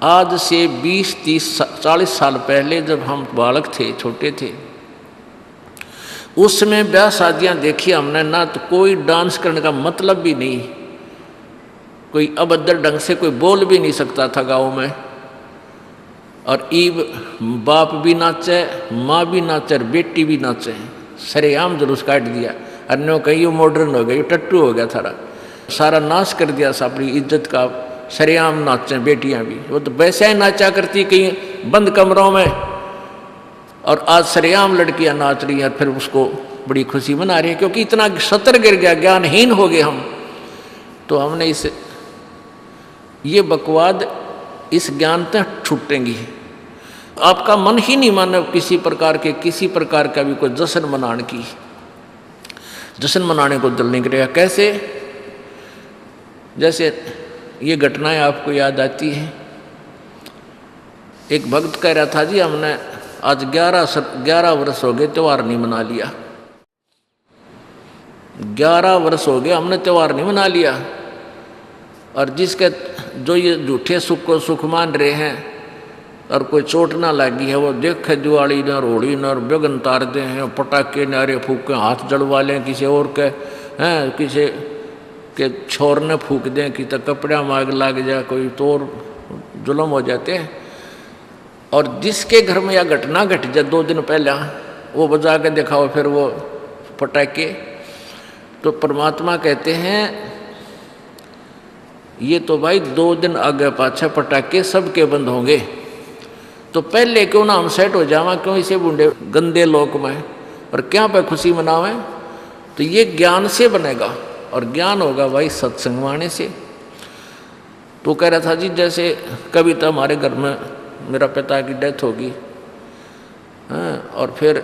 आज से 20, 30, 40 साल पहले जब हम बालक थे, छोटे थे, उस समय ब्याह शादियां देखी हमने ना, तो कोई डांस करने का मतलब भी नहीं, कोई अभद्र ढंग से कोई बोल भी नहीं सकता था गाँव में, और ईब बाप भी नाचे, माँ भी नाचे, और बेटी भी नाचे, सरेआम जुलूस काट दिया। अन्यों कहीं मॉडर्न हो गई, टट्टू हो गया थारा, सारा नाश कर दिया अपनी इज्जत का, सरेआम नाचे बेटियां भी, वो तो वैसे ही नाचा करती कहीं बंद कमरों में, और आज सरेआम लड़कियां नाच रही हैं, फिर उसको बड़ी खुशी मना रही है, क्योंकि इतना सतर गिर गया, ज्ञानहीन हो गए हम। तो हमने ये बकवाद, इस ज्ञान तक छूटेंगी, आपका मन ही नहीं माने किसी प्रकार का भी कोई जश्न मनाने की, जश्न मनाने को दिल नहीं करेगा। कैसे? जैसे ये घटनाएं आपको याद आती हैं। एक भक्त कह रहा था, जी हमने आज 11 वर्ष हो गए त्यौहार नहीं मना लिया, 11 वर्ष हो गए हमने त्यौहार नहीं मना लिया, और जिसके जो ये झूठे सुख को सुख मान रहे हैं और कोई चोट ना लगी है, वो देखे दिवाली न होली न बेगन तार दे हैं, पटाखे नारे फूक के हाथ जड़वा लें किसी और के हैं, किसी के छोर ने फूक दें कि तो कपड़ा माग लग जाए, कोई तो और जुल्म हो जाते हैं। और जिसके घर में यह घटना घट जाए 2 दिन पहले, वो बजा के दिखाओ फिर वो पटाखे। तो परमात्मा कहते हैं ये तो भाई 2 दिन आगे पाछे पटाखे सबके बंद होंगे, तो पहले क्यों ना हम सेट हो जावा, क्यों इसे बूढ़े गंदे लोक में, और क्या पे खुशी मनावें। तो ये ज्ञान से बनेगा, और ज्ञान होगा भाई सत्संग वाणी से। तो कह रहा था, जी जैसे कभी तो हमारे घर में मेरा पिता की डेथ होगी, और फिर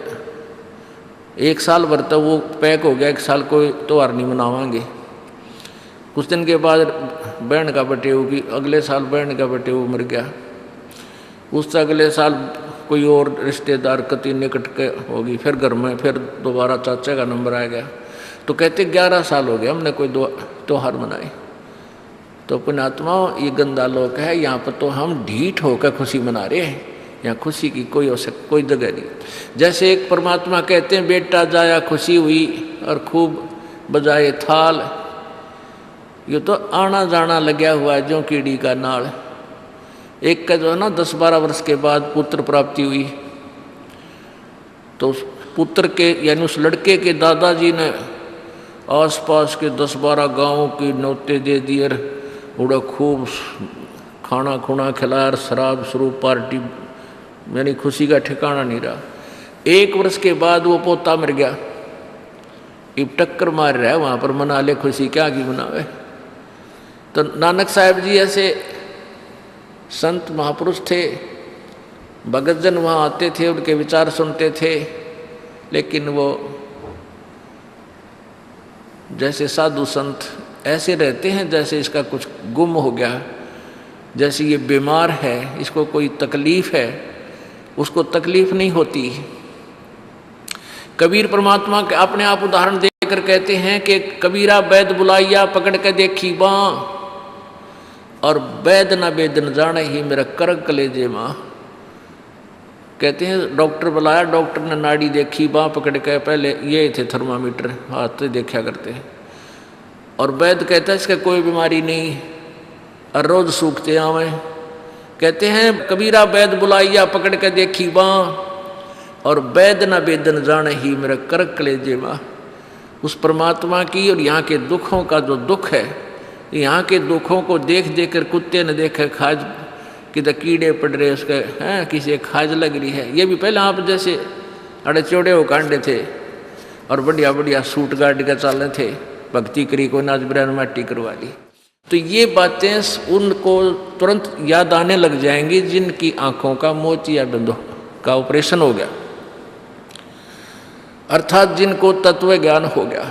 1 साल भर तो वो पैक हो गया, 1 साल कोई त्यौहार नहीं मनावांगे। कुछ दिन के बाद बहन का बटे होगी, अगले साल बहन का बटे वो मर गया, उससे अगले साल कोई और रिश्तेदार कति निकट के होगी, फिर घर में फिर दोबारा चाचा का नंबर आ गया। तो कहते 11 साल हो गए हमने कोई त्यौहार मनाए। तो पुण्यात्माओं, ये गंदा लोक है, यहाँ पर तो हम ढीठ होकर खुशी मना रहे हैं, यहाँ खुशी की कोई जगह नहीं। जैसे एक परमात्मा कहते हैं, बेटा जाया खुशी हुई और खूब बजाए थाल, ये तो आना जाना लगा हुआ है जो कीड़ी का नाल। एक का जो है ना 10-12 वर्ष के बाद पुत्र प्राप्ति हुई, तो उस पुत्र के यानी उस लड़के के दादाजी ने आसपास के 10-12 गांवों की न्योते दे दिए, उड़ा खूब खाना खुना खिलाया, शराब स्वरूप पार्टी, यानी खुशी का ठिकाना नहीं रहा। 1 वर्ष के बाद वो पोता मर गया, अब टक्कर मार रहा है वहाँ पर, मना ले खुशी, क्या की मनावे। तो नानक साहब जी ऐसे संत महापुरुष थे, भगत जन वहाँ आते थे, उनके विचार सुनते थे, लेकिन वो जैसे साधु संत ऐसे रहते हैं जैसे इसका कुछ गुम हो गया, जैसे ये बीमार है, इसको कोई तकलीफ है, उसको तकलीफ नहीं होती। कबीर परमात्मा के अपने आप उदाहरण देकर कहते हैं कि कबीरा वैद बुलाइया पकड़ के देखी बाँ, और वैद न वेद न जाने ही मेरा करक कलेजे माँ। कहते हैं डॉक्टर बुलाया, डॉक्टर ने नाड़ी देखी, बाँ पकड़ के, पहले ये थे थर्मामीटर हाथ से देखा करते हैं, और वैद कहता है इसका कोई बीमारी नहीं, और रोज सूखते आवे। कहते हैं कबीरा वैद बुलाइया पकड़ के देखी बाँ, और वैद न वेदन जाने ही मेरा कर कलेजे माँ। उस परमात्मा की और यहाँ के दुखों का जो दुख है, यहाँ के दुखों को देख देख कर कुत्ते ने देखे खाज किधर कीड़े पड़ रहे उसके हैं, किसी खाज लग रही है। ये भी पहले आप जैसे अड़े चौड़े हो कांडे थे और बढ़िया बढ़िया सूट गाड़ के चल रहे थे, भक्ति करी को नाच बिरान माटी करवा ली। तो ये बातें उनको तुरंत याद आने लग जाएंगी जिनकी आंखों का मोतिया बिंदु का ऑपरेशन हो गया, अर्थात जिनको तत्व ज्ञान हो गया।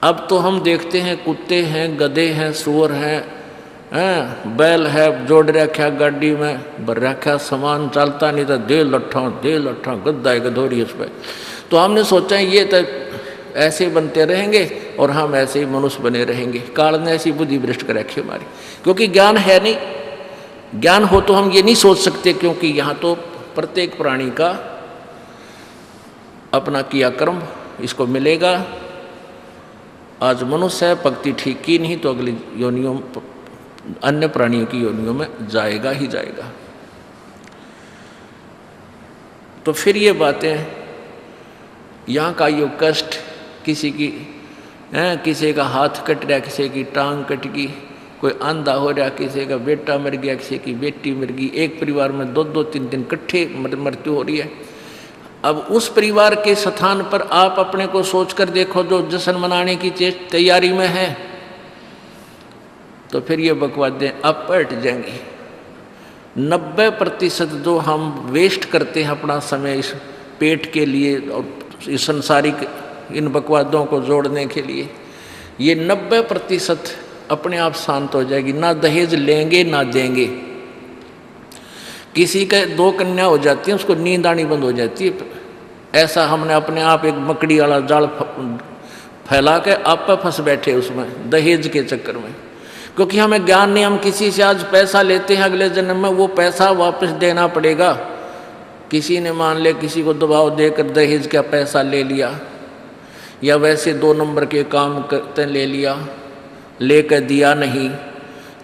अब तो हम देखते हैं कुत्ते हैं, गधे हैं, सूअर हैं, बैल है, जोड़ रखा गाड़ी में भर रखा सामान, चलता नहीं था दे लट्ठा गद्दा है गधोरी उस पर। तो हमने सोचा ये तो ऐसे बनते रहेंगे और हम ऐसे ही मनुष्य बने रहेंगे। काल ने ऐसी बुद्धि भ्रष्ट कर रखी हमारी, क्योंकि ज्ञान है नहीं। ज्ञान हो तो हम ये नहीं सोच सकते, क्योंकि यहाँ तो प्रत्येक प्राणी का अपना किया कर्म इसको मिलेगा। आज मनुष्य है, भक्ति ठीक की नहीं तो अगली योनियों अन्य प्राणियों की योनियों में जाएगा ही जाएगा। तो फिर ये बातें, यहाँ का यो कष्ट, किसी की किसी का हाथ कट रहा, किसी की टांग कट गई, कोई अंधा हो रहा, किसी का बेटा मर गया, किसी की बेटी मर गई, एक परिवार में 2-2 3-3 इकट्ठे मृत्यु हो रही है। अब उस परिवार के स्थान पर आप अपने को सोचकर देखो जो जश्न मनाने की तैयारी में है, तो फिर ये बकवादें अब पलट जाएंगी। 90% जो हम वेस्ट करते हैं अपना समय इस पेट के लिए और इस संसारिक इन बकवादों को जोड़ने के लिए, ये 90% अपने आप शांत हो जाएगी। ना दहेज लेंगे ना देंगे। किसी के 2 कन्या हो जाती है, उसको नींद आनी बंद हो जाती है। ऐसा हमने अपने आप एक मकड़ी वाला जाल फैला के आप पे फंस बैठे उसमें दहेज के चक्कर में, क्योंकि हमें ज्ञान नहीं। हम किसी से आज पैसा लेते हैं, अगले जन्म में वो पैसा वापस देना पड़ेगा। किसी ने मान ले किसी को दबाव देकर दहेज का पैसा ले लिया, या वैसे 2 नंबर के काम करते ले लिया, लेकर दिया नहीं,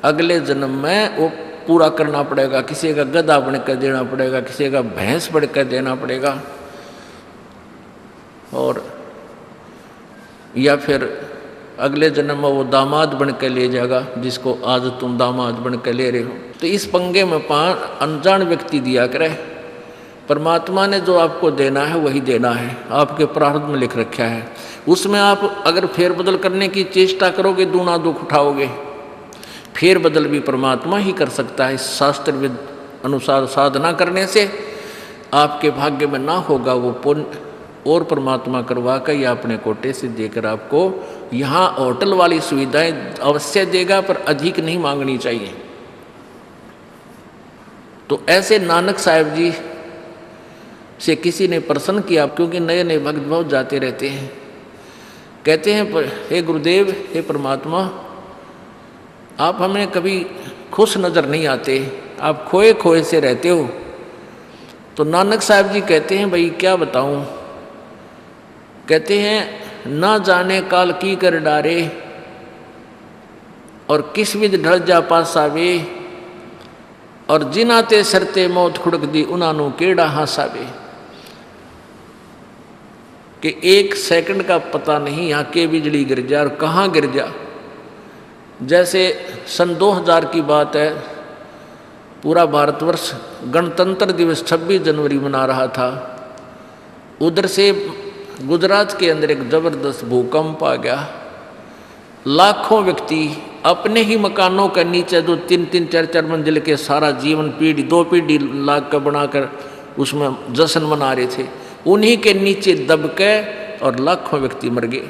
अगले जन्म में वो पूरा करना पड़ेगा। किसी का गधा बन कर देना पड़ेगा, किसी का भैंस बन कर देना पड़ेगा, और या फिर अगले जन्म में वो दामाद बन कर ले जाएगा जिसको आज तुम दामाद बन कर ले रहे हो। तो इस पंगे में अनजान व्यक्ति दिया करे। परमात्मा ने जो आपको देना है वही देना है, आपके प्रारब्ध में लिख रखा है। उसमें आप अगर फेरबदल करने की चेष्टा करोगे दूना दुख उठाओगे। फेरबदल भी परमात्मा ही कर सकता है। शास्त्र विद अनुसार साधना करने से आपके भाग्य में ना होगा वो पुण्य, और परमात्मा करवा कर या अपने कोटे से देकर आपको यहाँ होटल वाली सुविधाएं अवश्य देगा, पर अधिक नहीं मांगनी चाहिए। तो ऐसे नानक साहब जी से किसी ने प्रश्न किया, क्योंकि नए नए भक्त बहुत जाते रहते हैं। कहते हैं हे गुरुदेव, हे परमात्मा, आप हमें कभी खुश नज़र नहीं आते, आप खोए खोए से रहते हो। तो नानक साहब जी कहते हैं भाई क्या बताऊं। कहते हैं ना जाने काल की कर डारे, और किस विध ढल जा पासावे, और जिनाते सरते मौत खुड़क दी उनानू केड़ा हासावे। कि 1 सेकंड का पता नहीं यहाँ के बिजली गिर जा और कहाँ गिर जा। जैसे सन 2000 की बात है, पूरा भारतवर्ष गणतंत्र दिवस 26 जनवरी मना रहा था। उधर से गुजरात के अंदर एक जबरदस्त भूकंप आ गया। लाखों व्यक्ति अपने ही मकानों के नीचे जो 3-3 4-4 मंजिल के सारा जीवन पीढ़ी 2 पीढ़ी लाख का बनाकर उसमें जश्न मना रहे थे, उन्हीं के नीचे दब के और लाखों व्यक्ति मर गए।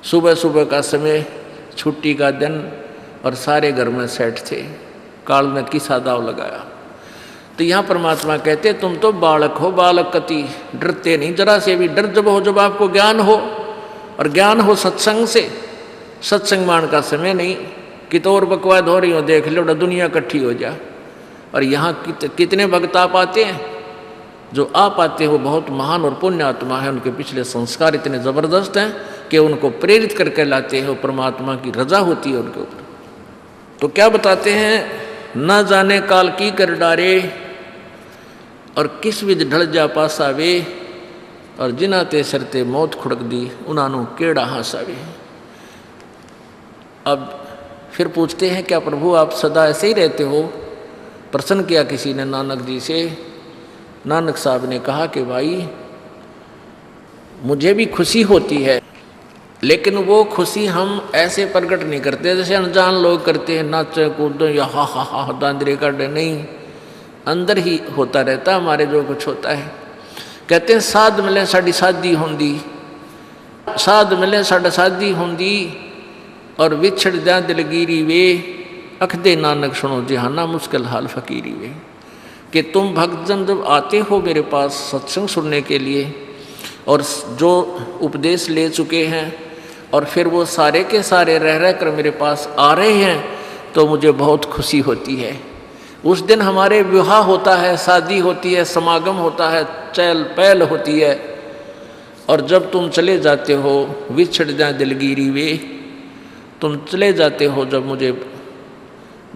सुबह सुबह का समय, छुट्टी का दिन, और सारे घर में सेठ थे। काल ने किसा दाव लगाया। तो यहाँ परमात्मा कहते तुम तो बालक हो, बालक कति डरते नहीं जरा से भी। डर जब हो जब आपको ज्ञान हो, और ज्ञान हो सत्संग से। सत्संग मान का समय नहीं कि तो और बकवाद हो रही हो, देख लो दुनिया इकट्ठी हो जा। और यहाँ कितने भक्त आ पाते हैं, जो आ पाते हो बहुत महान और पुण्य आत्मा है। उनके पिछले संस्कार इतने ज़बरदस्त हैं कि उनको प्रेरित करके लाते हैं। परमात्मा की रजा होती है उनके ऊपर। तो क्या बताते हैं ना जाने काल की कर डारे, और किस विध ढल जा पासावे, और जिना ते सरते मौत खुड़क दी उन्होंने केड़ा हासावे। अब फिर पूछते हैं क्या प्रभु आप सदा ऐसे ही रहते हो? प्रश्न किया किसी ने नानक जी से। नानक साहब ने कहा कि भाई मुझे भी खुशी होती है, लेकिन वो खुशी हम ऐसे प्रकट नहीं करते जैसे अनजान लोग करते हैं, नाचे कूदो या हा हा हा दांदरे कर। नहीं, अंदर ही होता रहता हमारे जो कुछ होता है। कहते हैं साध मिले साड़ी शादी होंदी, साध मिले साड़ा शादी होंदी, और विछड़ जा दिलगिरी वे, अखदे नानक सुनो जहाना मुश्किल हाल फकीरी वे। कि तुम भक्तजन जब आते हो मेरे पास सत्संग सुनने के लिए, और जो उपदेश ले चुके हैं, और फिर वो सारे के सारे रह कर मेरे पास आ रहे हैं, तो मुझे बहुत खुशी होती है। उस दिन हमारे विवाह होता है, शादी होती है, समागम होता है, चहल पहल होती है। और जब तुम चले जाते हो, विछड़ जाए दिलगिरी वे, तुम चले जाते हो जब मुझे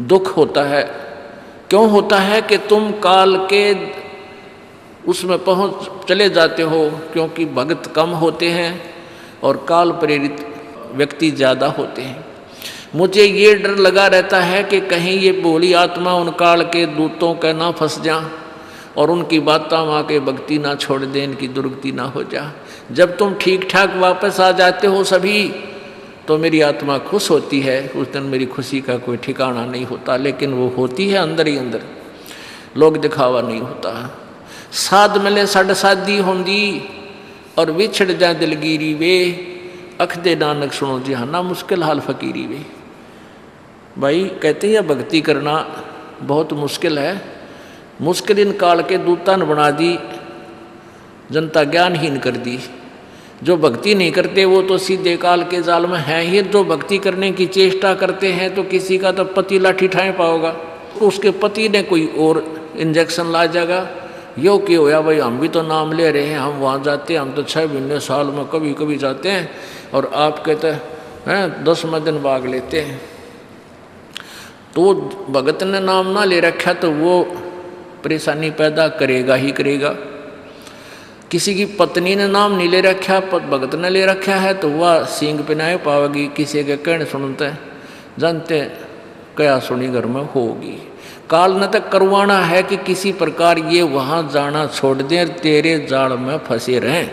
दुख होता है। क्यों होता है? कि तुम काल के उसमें पहुँच चले जाते हो, क्योंकि भक्त कम होते हैं और काल प्रेरित व्यक्ति ज़्यादा होते हैं। मुझे ये डर लगा रहता है कि कहीं ये भोली आत्मा उन काल के दूतों का ना फंस जा, और उनकी बातें वहाँ के भक्ति ना छोड़ दें, इनकी दुर्गति ना हो जा। जब तुम ठीक ठाक वापस आ जाते हो सभी, तो मेरी आत्मा खुश होती है। उस दिन मेरी खुशी का कोई ठिकाना नहीं होता, लेकिन वो होती है अंदर ही अंदर, लोग दिखावा नहीं होता। साध मिले साड़ शादी होंदी, और विछड़ जा दिलगिरी वे, अखदे नानक सुनो जहाना मुश्किल हाल फकीरी वे। भाई कहते हैं भक्ति करना बहुत मुश्किल है। मुश्किल इन काल के दूता ने बना दी, जनता ज्ञानहीन कर दी। जो भक्ति नहीं करते वो तो सीधे काल के जाल में हैं ही। जो भक्ति करने की चेष्टा करते हैं तो किसी का तो पति लाठी ठाए पाओगा, तो उसके पति ने कोई और इंजेक्शन ला जाएगा। यो कि होया भाई हम भी तो नाम ले रहे हैं, हम वहाँ जाते हैं, हम तो 6 महीने साल में कभी कभी जाते हैं, और आप कहते हैं 10वें दिन भाग लेते हैं। तो भगत ने नाम ना ले रखा तो वो परेशानी पैदा करेगा ही करेगा। किसी की पत्नी ने नाम नहीं ले रखा, भगत ने ले रखा है, तो वह सींग पिनाए पावेगी। किसी के कहने सुनते जानते क्या सुनी घर में होगी। काल न तक करवाना है कि किसी प्रकार ये वहाँ जाना छोड़ दें, तेरे जाल में फंसे रहें।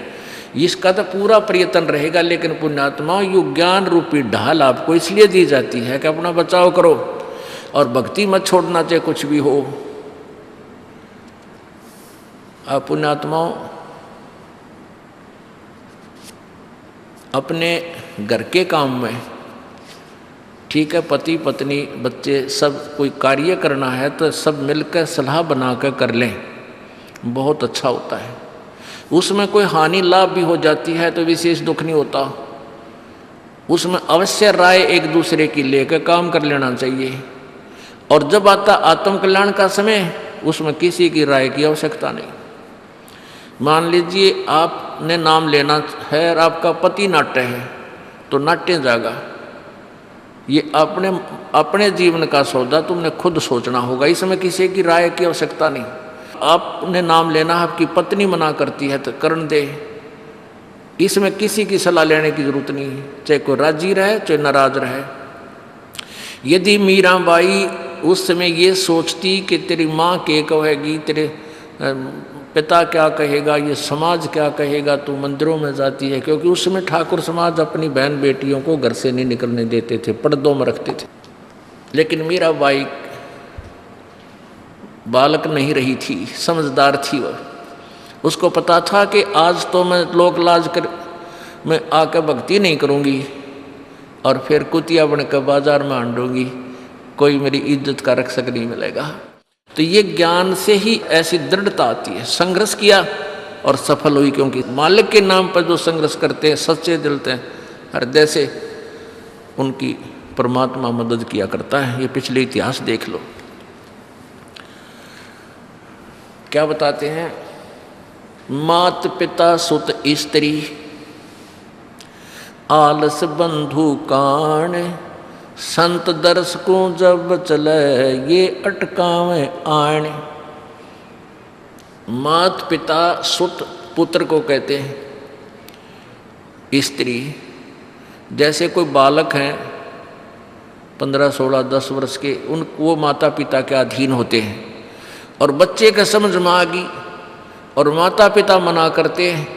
इसका तो पूरा प्रयत्न रहेगा। लेकिन पुण्यात्मा यु ज्ञान रूपी ढाल आपको इसलिए दी जाती है कि अपना बचाव करो, और भक्ति मत छोड़ना चाहे कुछ भी हो। आप पुण्यात्माओं अपने घर के काम में, ठीक है, पति पत्नी बच्चे सब कोई कार्य करना है तो सब मिलकर सलाह बनाकर कर लें, बहुत अच्छा होता है। उसमें कोई हानि लाभ भी हो जाती है तो विशेष दुख नहीं होता। उसमें अवश्य राय एक दूसरे की लेकर काम कर लेना चाहिए। और जब आता आत्म कल्याण का समय, उसमें किसी की राय की आवश्यकता नहीं। मान लीजिए आपने नाम लेना है और आपका पति नाट्य है, तो नाट्य जागा। ये अपने जीवन का सौदा तुमने खुद सोचना होगा, इसमें किसी की राय की आवश्यकता नहीं। आपने नाम लेना, आपकी पत्नी मना करती है तो करन दे, इसमें किसी की सलाह लेने की जरूरत नहीं, चाहे कोई राजी रहे चाहे नाराज रहे। यदि मीराबाई उस समय ये सोचती कि तेरी माँ क्या कहेगी, तेरे पिता क्या कहेगा, ये समाज क्या कहेगा, तू मंदिरों में जाती है, क्योंकि उस समय ठाकुर समाज अपनी बहन बेटियों को घर से नहीं निकलने देते थे, पर्दों में रखते थे। लेकिन मीराबाई बालक नहीं रही थी, समझदार थी वह। उसको पता था कि आज तो मैं लोक लाज कर मैं आकर भक्ति नहीं करूँगी और फिर कुतिया बनकर बाजार में आंडूंगी, कोई मेरी इज्जत का रक्षक नहीं मिलेगा। तो ये ज्ञान से ही ऐसी दृढ़ता आती है। संघर्ष किया और सफल हुई, क्योंकि मालिक के नाम पर जो संघर्ष करते हैं सच्चे दिल से, हृदय से, उनकी परमात्मा मदद किया करता है। ये पिछले इतिहास देख लो, क्या बताते हैं। मात पिता सुत स्त्री, आलस बंधु कान, संत दर्शकों जब चले ये अटकावे आण। मात पिता सुत पुत्र को कहते हैं। स्त्री जैसे कोई बालक हैं 15, 16, 10 वर्ष के, उन वो माता पिता के अधीन होते हैं। और बच्चे का समझ में आ गई और माता पिता मना करते हैं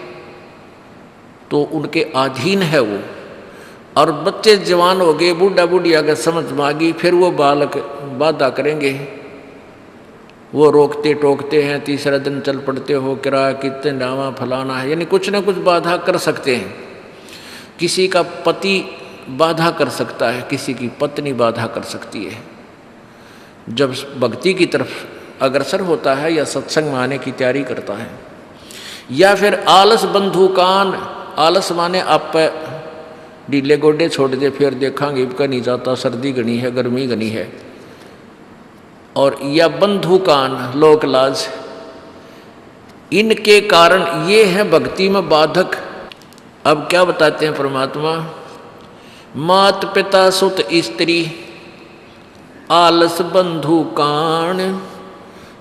तो उनके अधीन है वो। और बच्चे जवान हो गए, बूढ़ा बूढ़ी अगर समझ में आ गई, फिर वो बालक बाधा करेंगे, वो रोकते टोकते हैं। तीसरा दिन चल पड़ते हो, किराया कितने डावा फलाना है, यानी कुछ ना कुछ बाधा कर सकते हैं। किसी का पति बाधा कर सकता है, किसी की पत्नी बाधा कर सकती है। जब भक्ति की तरफ अग्रसर होता है या सत्संग में आने की तैयारी करता है। या फिर आलस बंधुकान, आलस माने आप ढीले गोडे छोड़ दे, फिर देखांगे इबका नहीं जाता, सर्दी घनी है, गर्मी घनी है। और या बंधुकान, लोक लाज, इनके कारण ये है भक्ति में बाधक। अब क्या बताते हैं परमात्मा, मात पिता सुत स्त्री आलस बंधुकान,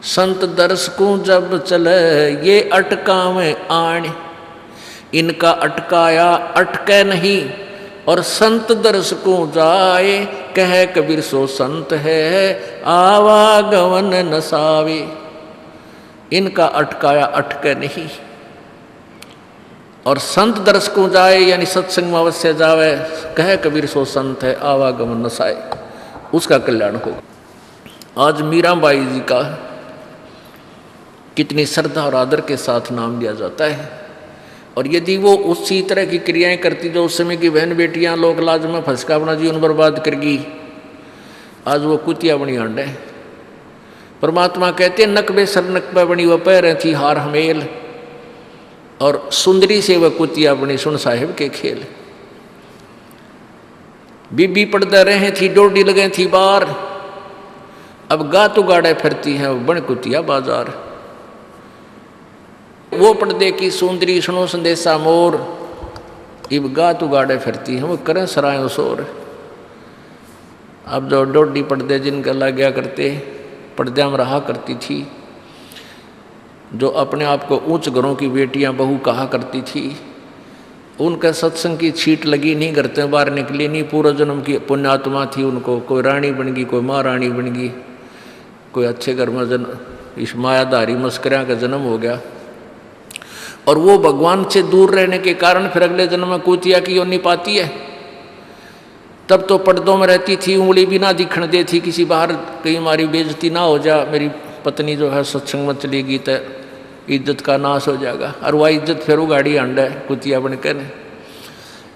संत दर्शकों जब चले ये अटकावे आण। इनका अटकाया अटके नहीं, और संत दर्शकों जाए, कह कबीर सो संत है आवागमन नसावे। इनका अटकाया अटके नहीं, और संत दर्शकों जाए यानी सत्संग में अवश्य जावे, कह कबीर सो संत है आवागमन नसाए, उसका कल्याण होगा। आज मीराबाई जी का कितनी श्रद्धा और आदर के साथ नाम लिया जाता है। और यदि वो उसी तरह की क्रियाएं करती जो उस समय की बहन बेटियां लोक लाज में फंस का अपना जीवन बर्बाद करगी, आज वो कुतिया बनी आंड है। परमात्मा कहते नकबे सर नकबे बनी वह पैर थी हार हमेल, और सुंदरी से वह कुतिया बनी सुन साहिब के खेल। बीबी पड़दा रहे थी डोडी लगे थी बार, अब गातु गाड़े फिरती हैं बन कुतिया बाजार। वो पर्दे की सुंदरी सुनो संदेशा मोर, इब गातु गाड़े फिरती हैं वो करें सराय शोर। अब जो डोडी पर्दे जिनका लग गया करते, पर्दे में रहा करती थी, जो अपने आप को ऊंच घरों की बेटियां बहू कहा करती थी, उनका सत्संग की छीट लगी नहीं, करते बाहर निकली नहीं। पूर्व जन्म की पुण्यात्मा थी, उनको कोई रानी बन गई, कोई महारानी बन गई, कोई अच्छे घर में इस मायाधारी मस्करिया का जन्म हो गया। और वो भगवान से दूर रहने के कारण फिर अगले जन्म में कुतिया की योनि पाती है। तब तो पर्दों में रहती थी, उंगली भी ना दिखने देती, किसी बाहर कहीं हमारी बेइज्जती ना हो जा, मेरी पत्नी जो है सत्संग में चलेगी तो इज्जत का नाश हो जाएगा। और वह इज्जत फिर उगाड़ी अंड है कुतिया बनकर।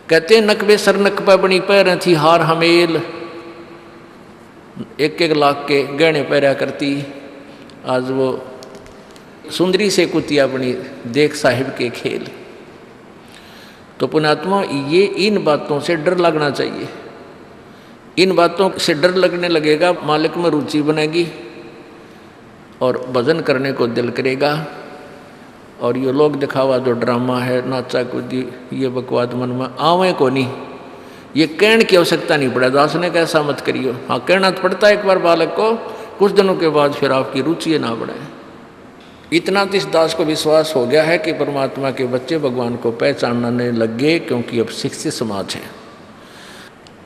कहते नकबे सर नकबा बनी पैर थी हार हमेल, 1-1 लाख के गहने पहरा करती, आज वो सुंदरी से कुतिया बनी देख साहिब के खेल। तो पुण्यात्मा ये इन बातों से डर लगना चाहिए। इन बातों से डर लगने लगेगा, मालिक में रुचि बनेगी और भजन करने को दिल करेगा। और ये लोग दिखावा जो ड्रामा है, नाचा कूदी, ये बकवाद मन में आवे को नहीं, ये कहने की आवश्यकता नहीं पड़ा। दास ने कैसा मत करियो, हाँ कहना तो पड़ता है एक बार बालक को, कुछ दिनों के बाद फिर आपकी रुचि ना बढ़े। इतना तो इस दास को विश्वास हो गया है कि परमात्मा के बच्चे भगवान को पहचानने लग गए, क्योंकि अब शिक्षित समाज है।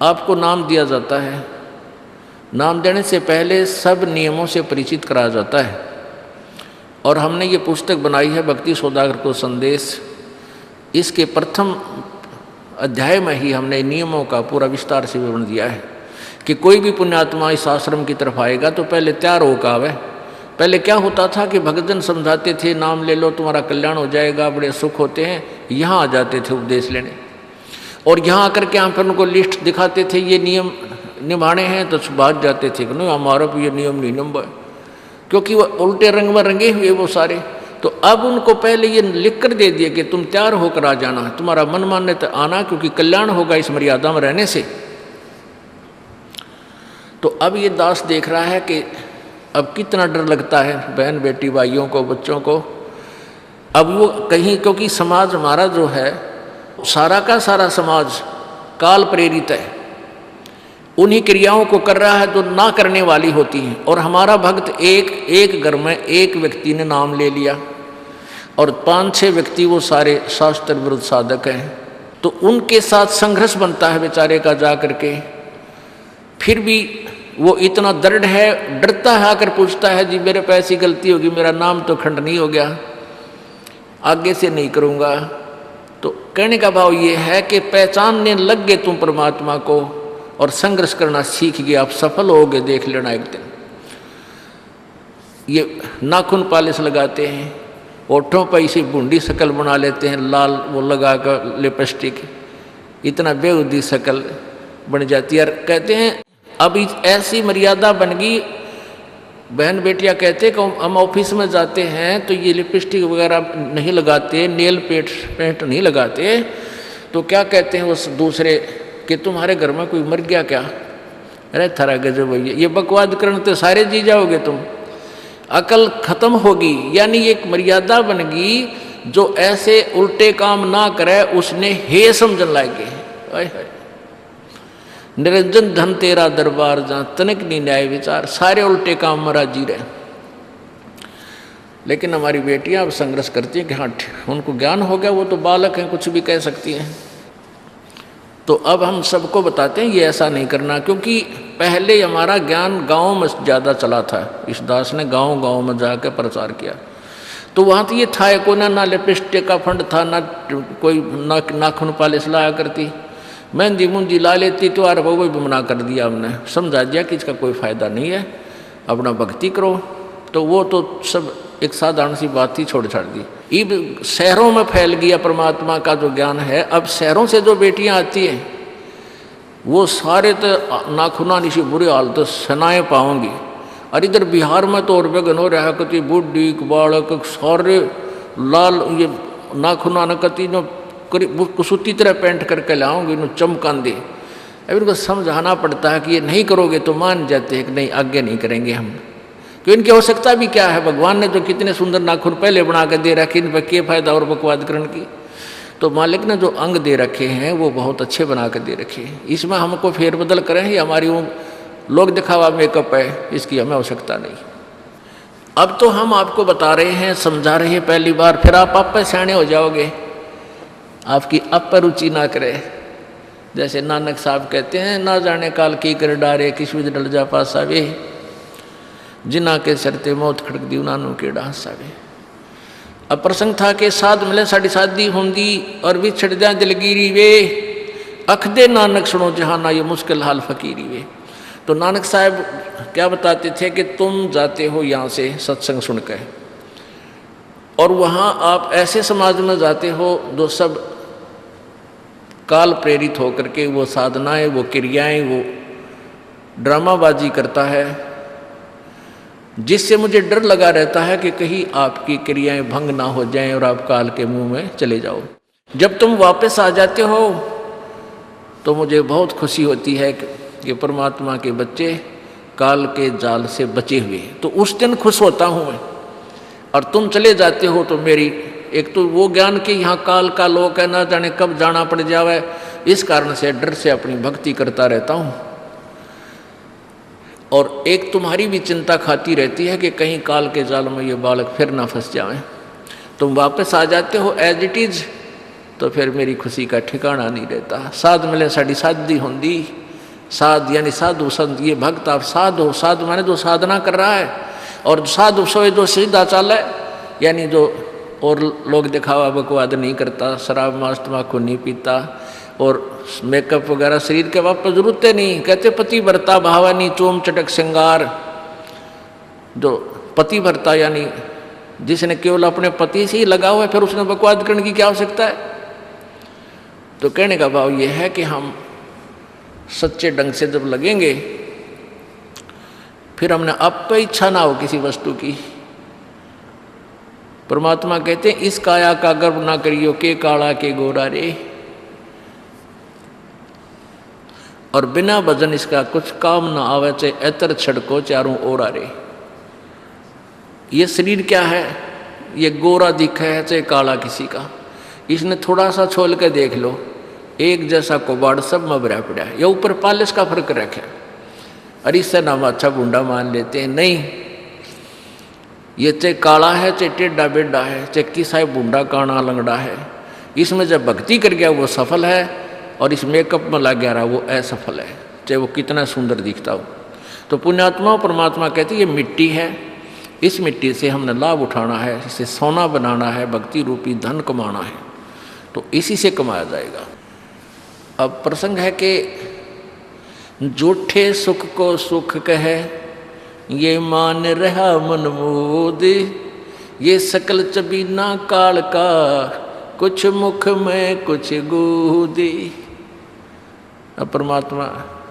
आपको नाम दिया जाता है, नाम देने से पहले सब नियमों से परिचित कराया जाता है। और हमने ये पुस्तक बनाई है भक्ति सौदागर को संदेश, इसके प्रथम अध्याय में ही हमने नियमों का पूरा विस्तार से विवरण दिया है कि कोई भी पुण्यात्मा इस आश्रम की तरफ आएगा तो पहले तैयार होकर आवे। पहले क्या होता था कि भक्तजन समझाते थे नाम ले लो तुम्हारा कल्याण हो जाएगा, बड़े सुख होते हैं, यहाँ आ जाते थे उपदेश लेने। और यहाँ आकर के हम फिर उनको लिस्ट दिखाते थे, ये नियम निभाने हैं, तो भाग जाते थे कि नहीं हमारा भी ये नियम नहीं नंबर, क्योंकि वो उल्टे रंग में रंगे हुए वो सारे। तो अब उनको पहले ये लिख कर दे दिया कि तुम तैयार होकर आ जाना, तुम्हारा मन मानने तो आना, क्योंकि कल्याण होगा इस मर्यादा में रहने से। तो अब ये दास देख रहा है कि अब कितना डर लगता है बहन बेटी भाइयों को, बच्चों को। अब वो कहीं, क्योंकि समाज हमारा जो है सारा का सारा समाज काल प्रेरित है, उन्हीं क्रियाओं को कर रहा है जो ना करने वाली होती हैं। और हमारा भक्त एक घर में एक व्यक्ति ने नाम ले लिया और 5-6 व्यक्ति वो सारे शास्त्र विरुद्ध साधक हैं, तो उनके साथ संघर्ष बनता है बेचारे का जा करके। फिर भी वो इतना दृढ़ है, डरता है, आकर पूछता है जी मेरे पे ऐसी गलती होगी, मेरा नाम तो खंडनी हो गया, आगे से नहीं करूँगा। तो कहने का भाव ये है कि पहचानने लग गए तुम परमात्मा को और संघर्ष करना सीख गए, आप सफल होगे, देख लेना एक दिन। ये नाखून पालिश लगाते हैं, ओठों पर इसी बूंदी शक्ल बना लेते हैं, लाल वो लगा कर लिपस्टिक, इतना बेहुदी शक्ल बन जाती है। कहते हैं अब ऐसी मर्यादा बन गई, बहन बेटियां कहते हैं कि हम ऑफिस में जाते हैं तो ये लिपस्टिक वगैरह नहीं लगाते, नेल पेंट नहीं लगाते, तो क्या कहते हैं उस दूसरे कि तुम्हारे घर में कोई मर गया क्या? अरे थारा गजब भैया, ये बकवाद करने तो सारे जी जाओगे तुम, अकल खत्म होगी। यानी एक मर्यादा बन गई, जो ऐसे उल्टे काम ना करे उसने हे समझन लागे। निरंजन धन तेरा दरबार जहाँ तनिक नहीं न्याय विचार, सारे उल्टे काम में राजी रहे। लेकिन हमारी बेटियां अब संघर्ष करती हैं कि हाँ उनको ज्ञान हो गया, वो तो बालक हैं, कुछ भी कह सकती हैं। तो अब हम सबको बताते हैं ये ऐसा नहीं करना, क्योंकि पहले हमारा ज्ञान गाँव में ज़्यादा चला था। इस दास ने गाँव में जाकर प्रचार किया, तो वहाँ तो ये था को ना लिपस्टिक का फंड था, ना कोई नाखून पालिश लाया करती, मेहंदी मुंदी ला लेती, तो यार वो भी मना कर दिया हमने, समझा दिया कि इसका कोई फ़ायदा नहीं है, अपना भक्ति करो। तो वो तो सब एक साधारण सी बात ही छोड़ छाड़ दी। अब शहरों में फैल गया परमात्मा का जो ज्ञान है। अब शहरों से जो बेटियां आती हैं वो सारे तो नाखुना निशी बुरे हाल तो सनाए पाओगी। और इधर बिहार में तो और बेगन हो रहा है, कति बुढ़ी बालक सारे लाल ये नाखुना न कति न कुसूती तरह पेंट करके लाऊंगी, इन्हों चमकान दे। अब इनको समझाना पड़ता है कि ये नहीं करोगे तो मान जाते हैं कि नहीं आगे नहीं करेंगे हम, क्यों इनकी आवश्यकता भी क्या है? भगवान ने जो कितने सुंदर नाखून पहले बना के दे रखे, इन पर क्या फायदा और बकवाद करने की? तो मालिक ने जो अंग दे रखे हैं वो बहुत अच्छे बना के दे रखे हैं, इसमें हमको फेरबदल करें, ये हमारी वो लोग दिखावा मेकअप है, इसकी हमें आवश्यकता नहीं। अब तो हम आपको बता रहे हैं, समझा रहे हैं पहली बार, फिर आप पर सियाने हो जाओगे, आपकी अब पर रुचि ना करे। जैसे नानक साहब कहते हैं, ना जाने काल की कर डारे, किस विध डल जा पासा वे, जिना के सरते मौत खड़क दी नानू के डांसा वे। अब प्रसंग था कि साध मिले साड़ी शादी होंगी और भी छड़ जा दिलगिरी वे, अख दे नानक सुनो जहाना ये मुश्किल हाल फकीरी वे। तो नानक साहब क्या बताते थे कि तुम जाते हो यहाँ से सत्संग सुनकर, और वहाँ आप ऐसे समाज में जाते हो जो सब काल प्रेरित होकर के वो साधनाएं, वो क्रियाएं, वो ड्रामाबाजी करता है, जिससे मुझे डर लगा रहता है कि कहीं आपकी क्रियाएं भंग ना हो जाएं और आप काल के मुंह में चले जाओ। जब तुम वापस आ जाते हो तो मुझे बहुत खुशी होती है कि परमात्मा के बच्चे काल के जाल से बचे हुए, तो उस दिन खुश होता हूँ मैं। और तुम चले जाते हो तो मेरी एक तो वो ज्ञान कि यहाँ काल का लोक है, ना जाने कब जाना पड़ जावे, इस कारण से डर से अपनी भक्ति करता रहता हूँ। और एक तुम्हारी भी चिंता खाती रहती है कि कहीं काल के जाल में ये बालक फिर ना फंस जाएं। तुम वापस आ जाते हो एज इट इज़, तो फिर मेरी खुशी का ठिकाना नहीं रहता। साध मिले साड़ी शादी होंगी, साध यानी साधु संत, ये भक्त आप साध हो, साधु माने जो साधना कर रहा है, और साधु सोए जो सीधा चाल है, यानी जो और लोग दिखावा बकवाद नहीं करता, शराब मांस तम्बाकू नहीं पीता, और मेकअप वगैरह शरीर के वापस जरूरत नहीं। कहते पति भरता भावानी चोम चटक श्रृंगार, जो पति भरता यानी जिसने केवल अपने पति से ही लगा हुआ है, फिर उसने बकवाद करने की क्या आवश्यकता है? तो कहने का भाव यह है कि हम सच्चे ढंग से जब लगेंगे, फिर हमने अब पे इच्छा ना हो किसी वस्तु की। परमात्मा कहते हैं इस काया का गर्व ना करियो के काला के गोरा रे, और बिना भजन इसका कुछ काम ना आवे, चाहे एतर छड़को चारों ओरा रे। ये शरीर क्या है? ये गोरा दिखा है चाहे काला किसी का, इसने थोड़ा सा छोल के देख लो, एक जैसा कबाड़ सब में भरा पड़ा है, या ऊपर पालिश का फर्क रखे। अरे इससे नाम अच्छा बूंदा मान लेते हैं, नहीं, ये चाहे काला है चाहे टेढ़ा बेढ़ा है, चाहे किसा बूंदा काना लंगड़ा है, इसमें जब भक्ति कर गया वो सफल है, और इस मेकअप में लग गया रहा वो असफल है, चाहे वो कितना सुंदर दिखता हो। तो पुण्यात्मा परमात्मा कहते ये मिट्टी है, इस मिट्टी से हमने लाभ उठाना है, इसे सोना बनाना है, भक्ति रूपी धन कमाना है, तो इसी से कमाया जाएगा। अब प्रसंग है कि झूठे सुख को सुख कहे, ये मान रहा मन मोद, ये सकल चबीना काल का, कुछ मुख में कुछ गोदी। अब परमात्मा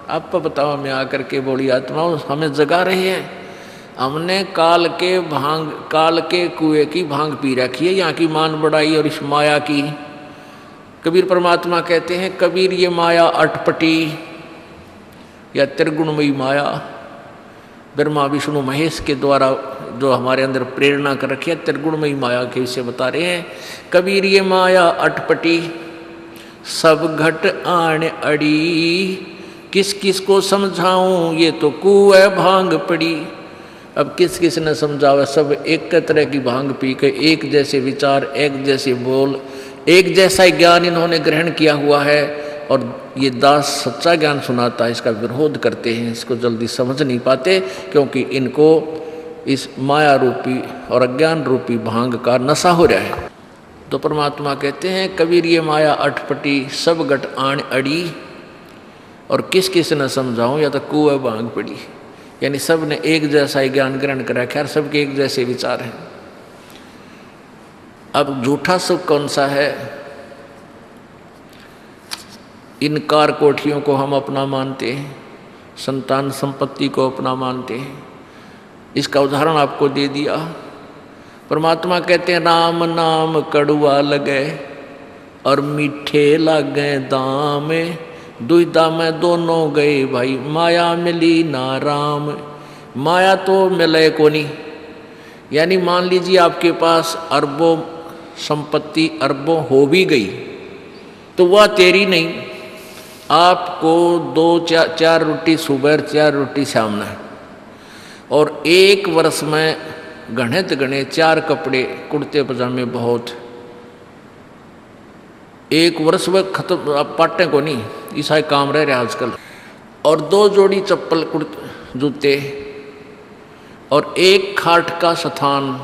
आप बताओ, मैं आकर के बोली आत्माओं हमें जगा रही है, हमने काल के कुएं की भांग पी रखी है, यहाँ की मान बढ़ाई और इस माया की। कबीर परमात्मा कहते हैं, कबीर ये माया अटपटी या त्रिगुणमयी माया, ब्रह्मा विष्णु महेश के द्वारा जो हमारे अंदर प्रेरणा कर रखी है, त्रिगुणमयी माया के विषय बता रहे हैं। कबीर ये माया अटपटी, सब घट आण अड़ी, किस किस को समझाऊं ये तो कुएं भांग पड़ी। अब किस किस ने समझावा, सब एक तरह की भांग पी के एक जैसे विचार, एक जैसे बोल, एक जैसा ज्ञान इन्होंने ग्रहण किया हुआ है, और ये दास सच्चा ज्ञान सुनाता है, इसका विरोध करते हैं, इसको जल्दी समझ नहीं पाते, क्योंकि इनको इस माया रूपी और अज्ञान रूपी भांग का नशा हो रहा है। तो परमात्मा कहते हैं, कबीर ये माया अटपटी, सब घट आण अड़ी, और किस किस न समझाऊं या तो कुएं भांग पड़ी, यानी सब ने एक जैसा ही ज्ञान ग्रहण कर रखा है, सबके एक जैसे विचार हैं। अब झूठा सुख कौन सा है? इन कार कोठियों को हम अपना मानते हैं, संतान संपत्ति को अपना मानते हैं। इसका उदाहरण आपको दे दिया। परमात्मा कहते हैं, राम नाम कड़ुआ लगे और मीठे लागे दाम, दुविधा में दोनों गए भाई, माया मिली ना राम। माया तो मिले को नहीं, यानी मान लीजिए आपके पास अरबों संपत्ति, अरबों हो भी गई, तो वह तेरी नहीं। आपको 2-4 रोटी सुबह, 4 रोटी शाम में, और 1 वर्ष में घने 4 कपड़े, कुर्ते पजामे बहुत, 1 वर्ष में खत्म। आप पाटे को नहीं, ऐसा काम रह रहा आजकल। और 2 जोड़ी चप्पल, जूते, और 1 खाट का स्थान,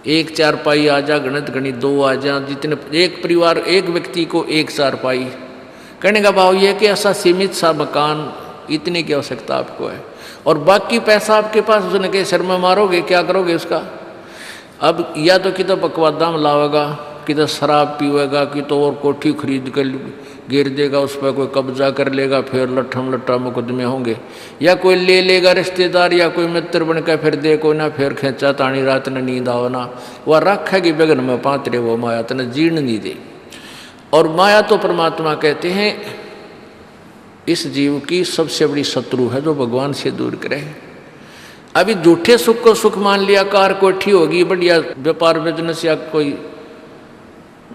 1 चारपाई आ जा, घनी 2 आ जा, जितने एक परिवार, एक व्यक्ति को 1 चारपाई। कहने का भाव यह कि ऐसा सीमित सा मकान, इतने की आवश्यकता आपको है, और बाकी पैसा आपके पास, उसने कहे सर में मारोगे, क्या करोगे उसका? अब या तो कि तो बकवादा में लावेगा, कि तो शराब पीवेगा, कि तो और कोठी खरीद कर गिर देगा, उस पर कोई कब्जा कर लेगा, फिर लट्ठा मुकदमे होंगे, या कोई ले लेगा रिश्तेदार, या कोई मित्र बन कर फिर दे को ना, फिर खेचा तानी रात ने नींद आओ ना, वह रखेगी बेगन में पात्रे, वो माया तने जीर्ण नहीं दे। और माया तो परमात्मा कहते हैं इस जीव की सबसे बड़ी शत्रु है, जो भगवान से दूर करे। अभी झूठे सुख को सुख मान लिया, कार कोठी होगी, बढ़िया व्यापार बिजनेस या कोई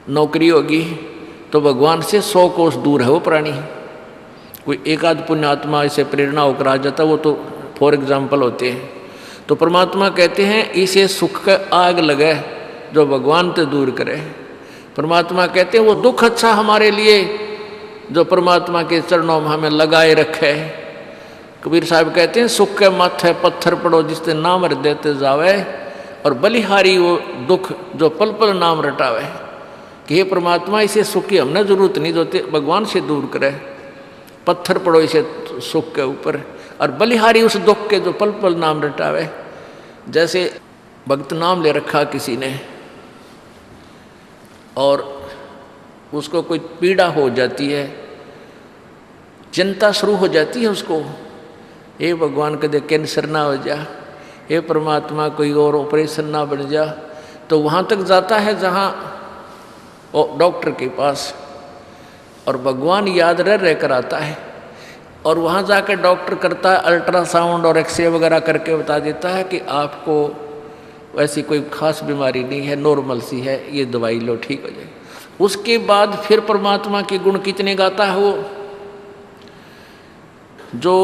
नौकरी होगी, तो भगवान से 100 कोस दूर है वो प्राणी। कोई एक आध पुण्यात्मा इसे प्रेरणा होकर आ जाता, वो तो फॉर एग्जाम्पल होते हैं। तो परमात्मा कहते हैं इसे सुख का आग लगे जो भगवान से दूर करे। परमात्मा कहते हैं वो दुख अच्छा हमारे लिए जो परमात्मा के चरणों में हमें लगाए रखे। कबीर साहब कहते हैं सुख के माथे पत्थर पड़ो जिससे नाम रट देते जावे, और बलिहारी वो दुख जो पल पल नाम रटावे। कि हे परमात्मा इसे सुख की हमने जरूरत नहीं, जो भगवान से दूर करे। पत्थर पड़ो इसे सुख के ऊपर, और बलिहारी उस दुख के जो पल पल नाम रटावे। जैसे भक्त नाम ले रखा किसी ने और उसको कोई पीड़ा हो जाती है, चिंता शुरू हो जाती है उसको, हे भगवान कदे कैंसर ना हो जा, हे परमात्मा कोई और ऑपरेशन ना बन जा। तो वहाँ तक जाता है जहाँ डॉक्टर के पास, और भगवान याद रह कर आता है, और वहाँ जाकर डॉक्टर करता है अल्ट्रासाउंड और एक्सरे वगैरह करके बता देता है कि आपको ऐसी कोई खास बीमारी नहीं है, नॉर्मल सी है, ये दवाई लो ठीक हो जाए। उसके बाद फिर परमात्मा के गुण कितने गाता है वो। जो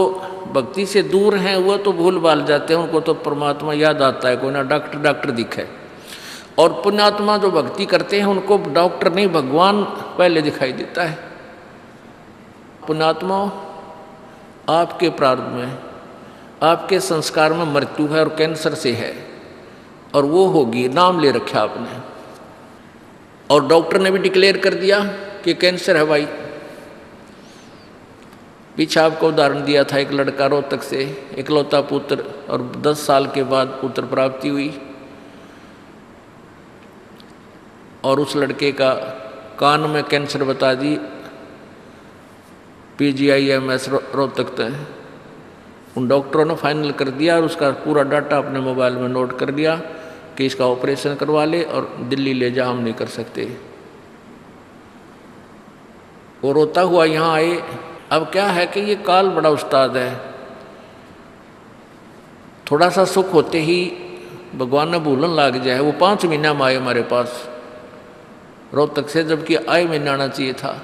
भक्ति से दूर हैं वो तो भूल भाल जाते हैं, उनको तो परमात्मा याद आता है, कोई ना डॉक्टर डॉक्टर दिखे। और पुण्यात्मा जो भक्ति करते हैं उनको डॉक्टर नहीं भगवान पहले दिखाई देता है। पुण्यात्मा, आपके प्रारब्ध में, आपके संस्कार में मृत्यु है और कैंसर से है, और वो होगी, नाम ले रखा आपने, और डॉक्टर ने भी डिक्लेयर कर दिया कि कैंसर है भाई। पीछे आपको उदाहरण दिया था, एक लड़का रोहतक से, इकलौता पुत्र, और 10 साल के बाद पुत्र प्राप्ति हुई, और उस लड़के का कान में कैंसर बता दी, PGIMS रोहतक तक। उन डॉक्टरों ने फाइनल कर दिया और उसका पूरा डाटा अपने मोबाइल में नोट कर लिया कि इसका ऑपरेशन करवा ले और दिल्ली ले जा, हम नहीं कर सकते। वो रोता हुआ यहाँ आए। अब क्या है कि ये काल बड़ा उस्ताद है, थोड़ा सा सुख होते ही भगवान ने भूलन लाग जाए। वो 5 महीना में आए हमारे पास रोहतक से, जबकि आए महीना आना चाहिए था।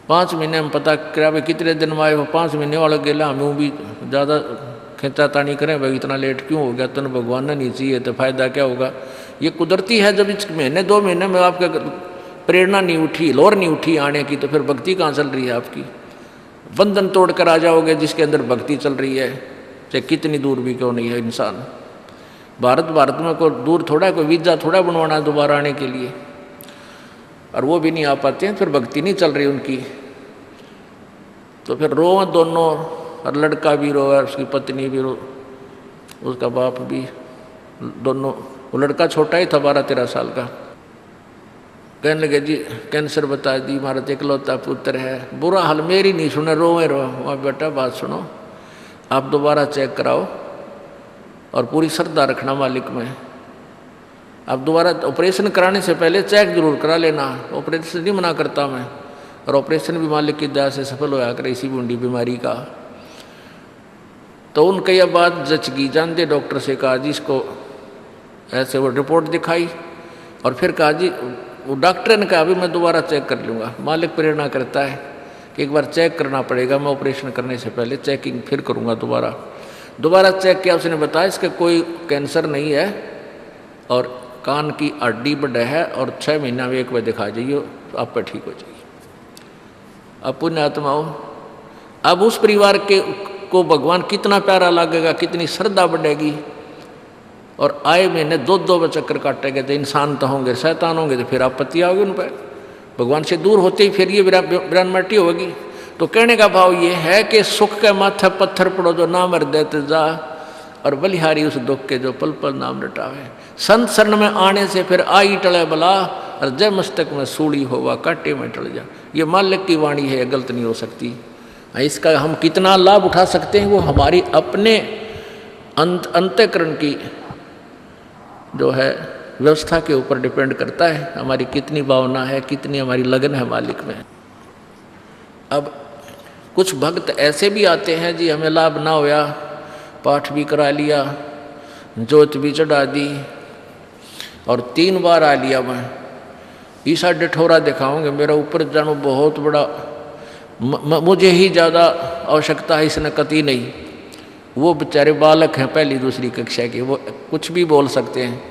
5 महीने में पता करा भाई कितने दिन में आए, वो 5 महीने वाला गेला। हमें भी ज़्यादा खींचातानी करें भाई, इतना लेट क्यों हो गया, तो भगवान ने नहीं चाहिए तो फायदा क्या होगा। ये कुदरती है, जब इस महीने 2 महीने में आपका प्रेरणा नहीं उठी, लोर नहीं उठी आने की, तो फिर भक्ति कहाँ चल रही है आपकी। बंधन तोड़ कर आ जाओगे जिसके अंदर भक्ति चल रही है, चाहे कितनी दूर भी क्यों नहीं है इंसान। भारत में कोई दूर थोड़ा, कोई वीज़ा थोड़ा बनवाना दोबारा आने के लिए, और वो भी नहीं आ पाते हैं, फिर भक्ति नहीं चल रही उनकी। तो फिर रो दोनों, और लड़का भी रो और उसकी पत्नी भी रो, उसका बाप भी, दोनों। वो लड़का छोटा ही था, 12-13 साल का। कहने लगे जी कैंसर बता दी, हमारा तो इकलौता पुत्र है। बुरा हाल, मेरी नहीं सुने, रोए रो। वहाँ बेटा बात सुनो, आप दोबारा चेक कराओ और पूरी श्रद्धा रखना मालिक में। आप दोबारा ऑपरेशन कराने से पहले चेक जरूर करा लेना। ऑपरेशन नहीं मना करता मैं, और ऑपरेशन भी मालिक की दया से सफल होया करे इसी बूंदी बीमारी का। तो उनके यह बात जच गई, जानते डॉक्टर से कहा जी इसको ऐसे, वो रिपोर्ट दिखाई, और फिर कहा जी, वो डॉक्टर ने कहा अभी मैं दोबारा चेक कर लूँगा। मालिक प्रेरणा करता है कि एक बार चेक करना पड़ेगा, मैं ऑपरेशन करने से पहले चेकिंग फिर करूँगा। दोबारा चेक किया, उसने बताया इसका कोई कैंसर नहीं है, और कान की हड्डी बढ़े है, और 6 महीना में एक बार दिखा जाइए, तो आप पर ठीक हो जाइए। अब पुण्यात्माओं, अब उस परिवार को भगवान कितना प्यारा लगेगा, कितनी श्रद्धा बढ़ेगी। और आए महीने 2-2 चक्कर काटेंगे, तो इंसान तो होंगे, शैतान होंगे, तो फिर आपत्ति आओगी उन पर। भगवान से दूर होते ही फिर ये विरानमटी होगी। तो कहने का भाव ये है कि सुख के माथे पत्थर पड़ो जो ना मर देते जा, और बलिहारी उस दुख के जो पल पल नाम रटावे। संत शरण में आने से फिर आई टले बला, और जय मस्तक में सूड़ी होवा काटे में टल जा। ये मालिक की वाणी है, गलत नहीं हो सकती। इसका हम कितना लाभ उठा सकते हैं वो हमारी अपने अंतःकरण की जो है व्यवस्था के ऊपर डिपेंड करता है। हमारी कितनी भावना है, कितनी हमारी लगन है मालिक में। अब कुछ भक्त ऐसे भी आते हैं जी, हमें लाभ ना होया, पाठ भी करा लिया, जोत भी चढ़ा दी, और 3 बार आ लिया मैं, ईसा डिठोरा दिखाऊंगे, मेरा ऊपर जानो बहुत बड़ा, मुझे ही ज़्यादा आवश्यकता है, इसने कती नहीं। वो बेचारे बालक हैं 1ली-2री कक्षा के, वो कुछ भी बोल सकते हैं,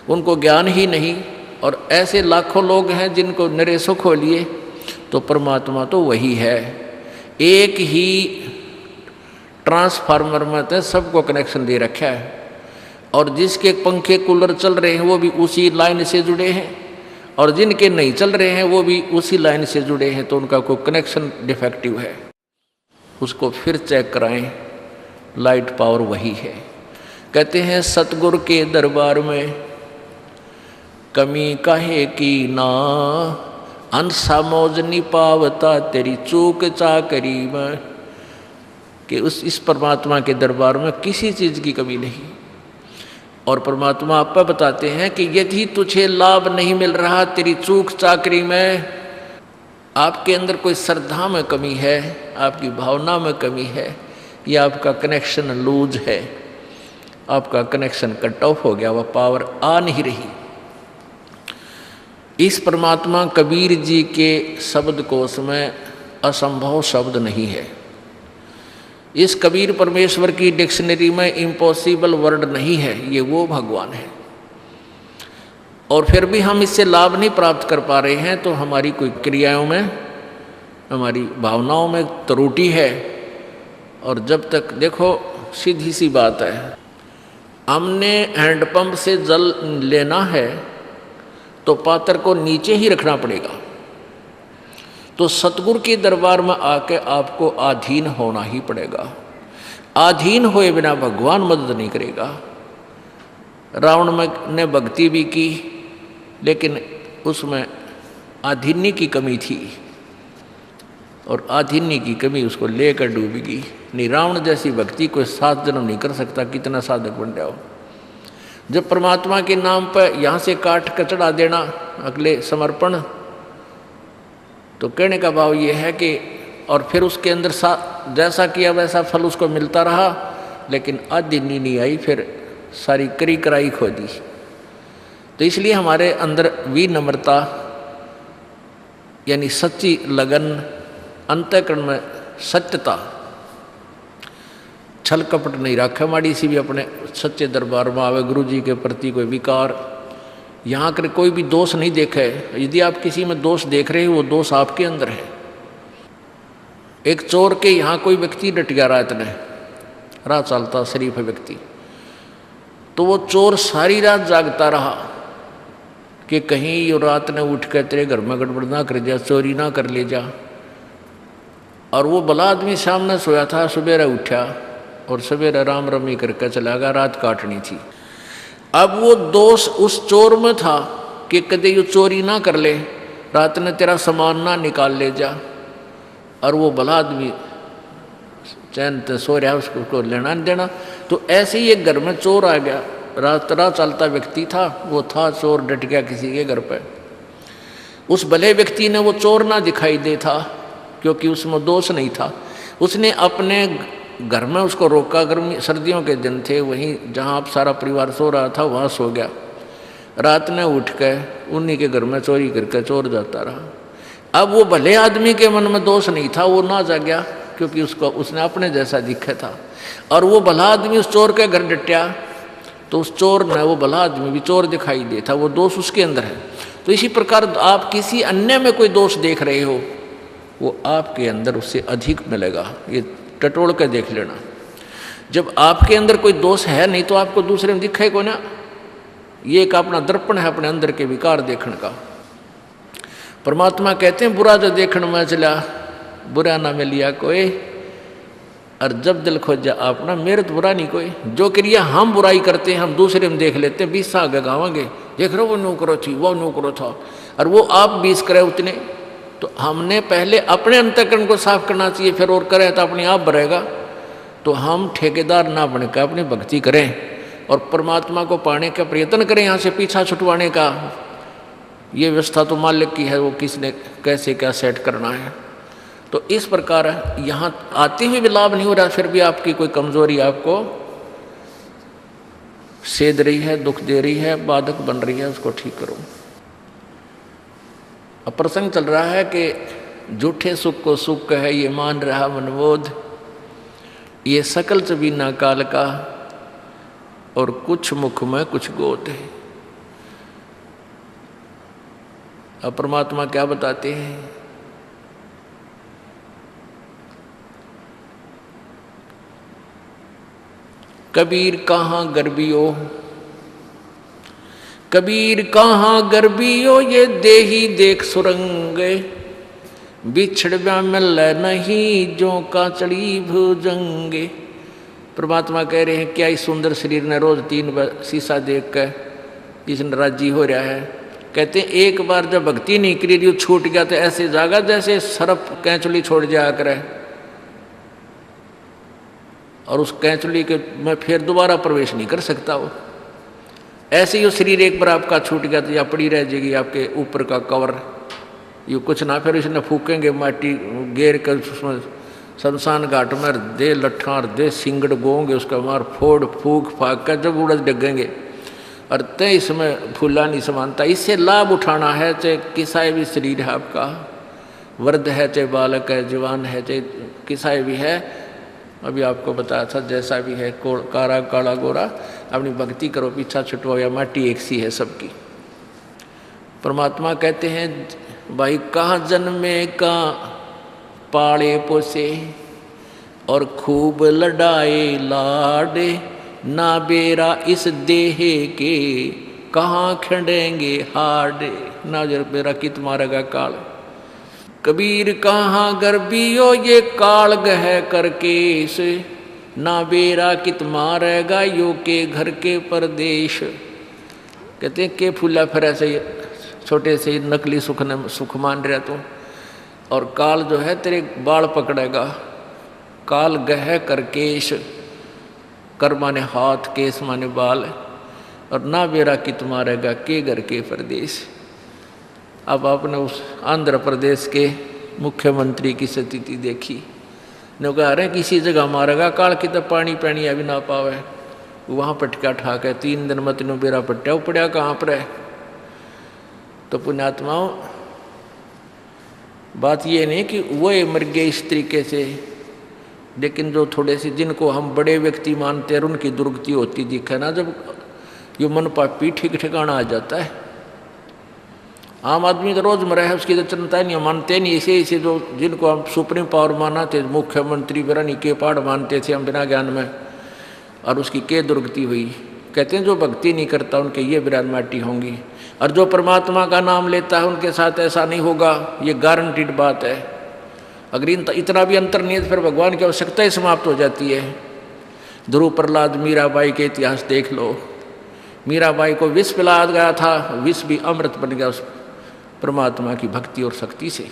उनको ज्ञान ही नहीं। और ऐसे लाखों लोग हैं जिनको निरे सुख हो लिए। तो परमात्मा तो वही है, एक ही ट्रांसफार्मर में तो सबको कनेक्शन दे रखा है, और जिसके पंखे कूलर चल रहे हैं वो भी उसी लाइन से जुड़े हैं, और जिनके नहीं चल रहे हैं वो भी उसी लाइन से जुड़े हैं। तो उनका कोई कनेक्शन डिफेक्टिव है, उसको फिर चेक कराएं, लाइट पावर वही है। कहते हैं सतगुरु के दरबार में कमी काहे की ना, अंसा मौज नहीं पावता तेरी चूक चाकरी में। कि इस परमात्मा के दरबार में किसी चीज़ की कमी नहीं। और परमात्मा आप बताते हैं कि यदि तुझे लाभ नहीं मिल रहा तेरी चूक चाकरी में, आपके अंदर कोई श्रद्धा में कमी है, आपकी भावना में कमी है, या आपका कनेक्शन लूज है, आपका कनेक्शन कट ऑफ हो गया, वह पावर आ नहीं रही। इस परमात्मा कबीर जी के शब्द कोश में असंभव शब्द नहीं है। इस कबीर परमेश्वर की डिक्शनरी में इम्पॉसिबल वर्ड नहीं है। ये वो भगवान है। और फिर भी हम इससे लाभ नहीं प्राप्त कर पा रहे हैं, तो हमारी कोई क्रियाओं में, हमारी भावनाओं में त्रुटि है। और जब तक देखो, सीधी सी बात है, हमने हैंडपंप से जल लेना है तो पात्र को नीचे ही रखना पड़ेगा। तो सतगुरु के दरबार में आके आपको अधीन होना ही पड़ेगा। अधीन होए बिना भगवान मदद नहीं करेगा। रावण ने भक्ति भी की, लेकिन उसमें अधीन्य की कमी थी, और अधीन्य की कमी उसको लेकर डूबेगी। नहीं, रावण जैसी भक्ति कोई 7 जन्म नहीं कर सकता, कितना साधक बन जाओ। जब परमात्मा के नाम पर यहाँ से काट कर चढ़ा देना अगले समर्पण, तो कहने का भाव ये है कि और फिर उसके अंदर जैसा किया वैसा फल उसको मिलता रहा, लेकिन अधीन्य नहीं आई, फिर सारी करी कराई खो दी। तो इसलिए हमारे अंदर विनम्रता यानी सच्ची लगन, अंतःकरण में सत्यता, छल कपट नहीं रखे। माड़ी सी भी अपने सच्चे दरबार में आवे, गुरु जी के प्रति कोई विकार, यहाँ कर कोई भी दोष नहीं देखे। यदि आप किसी में दोष देख रहे हो, वो दोष आपके अंदर है। एक चोर के यहाँ कोई व्यक्ति डट गया रात में, रात चलता शरीफ व्यक्ति, तो वो चोर सारी रात जागता रहा कि कहीं ये रात ने उठ कर तेरे घर में गड़बड़ ना कर जा, चोरी ना कर ले जा। और वो भला आदमी सामने सोया था, सवेरे उठा और सवेरे राम रमी करके चला गया, रात काटनी थी। अब वो दोष उस चोर में था कि कदे ये चोरी ना कर ले, रात ने तेरा सामान ना निकाल ले जा। और वो भला आदमी चैन से सो रहा, उसको लेना नहीं देना। तो ऐसे ही एक घर में चोर आ गया, रात चलता व्यक्ति था, वो था चोर, डट गया किसी के घर पे। उस भले व्यक्ति ने वो चोर ना दिखाई दे था, क्योंकि उसमें दोष नहीं था। उसने अपने घर में उसको रोका, गर्मी सर्दियों के दिन थे, वहीं जहाँ आप सारा परिवार सो रहा था वहाँ सो गया। रात ने उठ कर उन्हीं के घर में चोरी करके चोर जाता रहा। अब वो भले आदमी के मन में दोष नहीं था, वो ना जागया, क्योंकि उसने अपने जैसा दिखा था। और वो भला आदमी उस चोर के घर डटिया, तो उस चोर ने वो भला आदमी भी चोर दिखाई देता, वो दोष उसके अंदर है। तो इसी प्रकार आप किसी अन्य में कोई दोष देख रहे हो, वो आपके अंदर उससे अधिक मिलेगा। ये टटोल कर देख लेना। जब आपके अंदर कोई दोष है नहीं, तो आपको दूसरे में दिखे को ना। ये एक अपना दर्पण है अपने अंदर के विकार देखने का। परमात्मा कहते हैं, बुरा जो देखने में चला, बुरा ना मिलिया कोई, और जब दिल खोजा अपना, मेरे तो बुरा नहीं कोई। जो क्रिया हम बुराई करते हैं, हम दूसरे में देख लेते हैं, 20 आगे गावांगे, देख रहे हो वो नो करो थी, वो नो करो था, और वो आप 20 करे उतने। तो हमने पहले अपने अंतःकरण को साफ करना चाहिए, फिर और करें तो अपने आप बढ़ेगा। तो हम ठेकेदार ना बनकर अपनी भक्ति करें और परमात्मा को पाने का प्रयत्न करें, यहाँ से पीछा छुटवाने का। ये व्यवस्था तो मालिक की है, वो किसने कैसे क्या सेट करना है। तो इस प्रकार यहाँ आते हुए भी लाभ नहीं हो रहा, फिर भी आपकी कोई कमजोरी आपको सेध रही है, दुख दे रही है, बाधक बन रही है, उसको ठीक करो। अब प्रसंग चल रहा है कि झूठे सुख को सुख है, ये मान रहा मनबोध, ये सकल चबीना काल का, और कुछ मुख में कुछ गोद है। अब परमात्मा क्या बताते हैं, कबीर कहाँ गर्बियो, कबीर कहाँ गर्बियो, ये देही देख सुरंगे, बिछड़ मिल नहीं जो का चढ़ी भुजंगे। परमात्मा कह रहे हैं, क्या इस सुंदर शरीर ने रोज 3 बार शीशा देख कर इसने राजी हो रहा है। कहते हैं एक बार जब भक्ति नहीं करी रही, छूट गया तो ऐसे जागा जैसे सरफ कैंचुली छोड़ जाया करे, और उस कैंचुली के में फिर दोबारा प्रवेश नहीं कर सकता वो। ऐसे ही वो शरीर एक बार आपका छूट गया तो या पड़ी रह जाएगी आपके ऊपर का कवर, ये कुछ ना, फिर इसने फूकेंगे माटी घेर कर उसमें शमशान घाट में दे लट्ठा और दे सिंगड़ गोंगे, उसका मार फोड़ फूक फाक कर जब उड़द डगेंगे और तय इसमें फूला नहीं समानता। इससे लाभ उठाना है, चाहे किसा भी शरीर है आपका, वृद्ध है चाहे बालक है, जवान है चाहे किसा भी है। अभी आपको बताया था जैसा भी है, कारा काला गोरा, अपनी भक्ति करो, पीछा छुटवाओ या माटी एक सी है सबकी। परमात्मा कहते हैं भाई कहाँ जन्मे कहाँ पाले पोसे और खूब लड़ाए लाडे, ना बेरा इस देह के कहाँ खंडेंगे हाडे, ना जर बेरा कित मारेगा काल। कबीर कहाँ गर्बियो ये काल गह करके से, ना बेरा कित मारेगा यो के घर के परदेश। कहते हैं के फूला फिर ऐसे छोटे से नकली सुख मान रहा तू, और काल जो है तेरे बाल पकड़ेगा। काल गह कर केश, कर माने हाथ, केस माने बाल, और ना बेरा कित मारेगा के घर के प्रदेश। अब आपने उस आंध्र प्रदेश के मुख्यमंत्री की स्थिति देखी, ने कहा रहे किसी जगह मारेगा काल की तो पानी पैनी अभी ना पावे, वहाँ पटका ठाक है 3 दिन मत नो बेरा पट्टा पड़ा कहाँ पर है। तो पुण्यात्माओं बात ये नहीं कि वो मर गए इस तरीके से, लेकिन जो थोड़े से जिनको हम बड़े व्यक्ति मानते हैं उनकी दुर्गति होती दिखे ना, जब ये मन पापी ठीक ठिकाना आ जाता है। आम आदमी तो रोजमर्रा है उसकी तो चिंता नहीं, मानते नहीं। ऐसे जो जिनको हम सुप्रीम पावर माना थे, मुख्यमंत्री बिरानी के पाड़ मानते थे हम बिना ज्ञान में, और उसकी के दुर्गति हुई। कहते हैं जो भक्ति नहीं करता उनके ये बिरान माटी होंगी, और जो परमात्मा का नाम लेता है उनके साथ ऐसा नहीं होगा, ये गारंटीड बात है। अगर इतना भी अंतर नहीं है तो फिर भगवान की आवश्यकता ही समाप्त हो जाती है। ध्रुव प्रहलाद मीराबाई के इतिहास देख लो, मीराबाई को विष पिलाया गया था, विष भी अमृत बन गया उस परमात्मा की भक्ति और शक्ति से।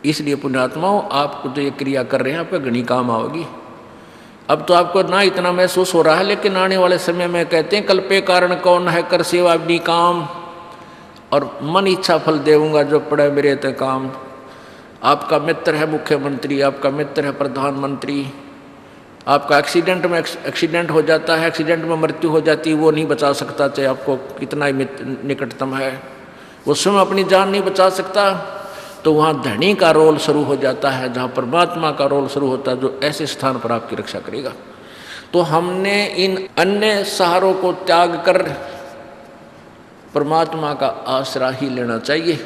इसलिए पुण्यात्माओं आपको जो ये क्रिया कर रहे हैं आपका घनी काम आओगी। अब तो आपको ना इतना महसूस हो रहा है, लेकिन आने वाले समय में कहते हैं कल्पे कारण कौन है कर सेवा अपनी काम, और मन इच्छा फल देऊंगा जो पड़े मेरे ते काम। आपका मित्र है मुख्यमंत्री, आपका मित्र है प्रधानमंत्री, आपका एक्सीडेंट हो जाता है, एक्सीडेंट में मृत्यु हो जाती है, वो नहीं बचा सकता चाहे आपको कितना ही निकटतम है, वो स्वयं अपनी जान नहीं बचा सकता। तो वहाँ धनी का रोल शुरू हो जाता है, जहाँ परमात्मा का रोल शुरू होता है, जो ऐसे स्थान पर आपकी रक्षा करेगा। तो हमने इन अन्य सहारों को त्याग कर परमात्मा का आसरा ही लेना चाहिए।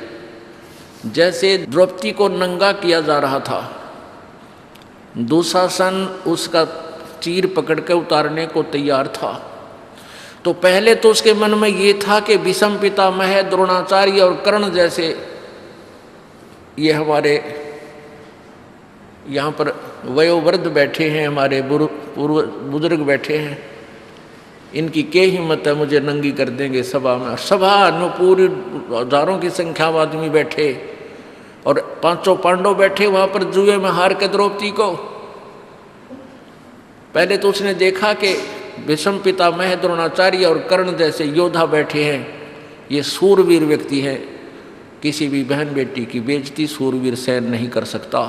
जैसे द्रौपदी को नंगा किया जा रहा था, दुशासन उसका चीर पकड़ के उतारने को तैयार था, तो पहले तो उसके मन में ये था कि भीष्म पितामह, द्रोणाचार्य और कर्ण जैसे ये हमारे यहाँ पर वयोवृद्ध बैठे हैं, हमारे बुजुर्ग बैठे हैं, इनकी क्या हिम्मत है मुझे नंगी कर देंगे सभा में। सभा में पूरी हजारों की संख्या में आदमी बैठे, और 5 पांडव बैठे वहाँ पर जुए में हार के द्रौपदी को। पहले तो उसने देखा कि भीष्म पितामह, द्रोणाचार्य और कर्ण जैसे योद्धा बैठे हैं, ये सूरवीर व्यक्ति हैं, किसी भी बहन बेटी की बेइज्जती सूरवीर सहन नहीं कर सकता।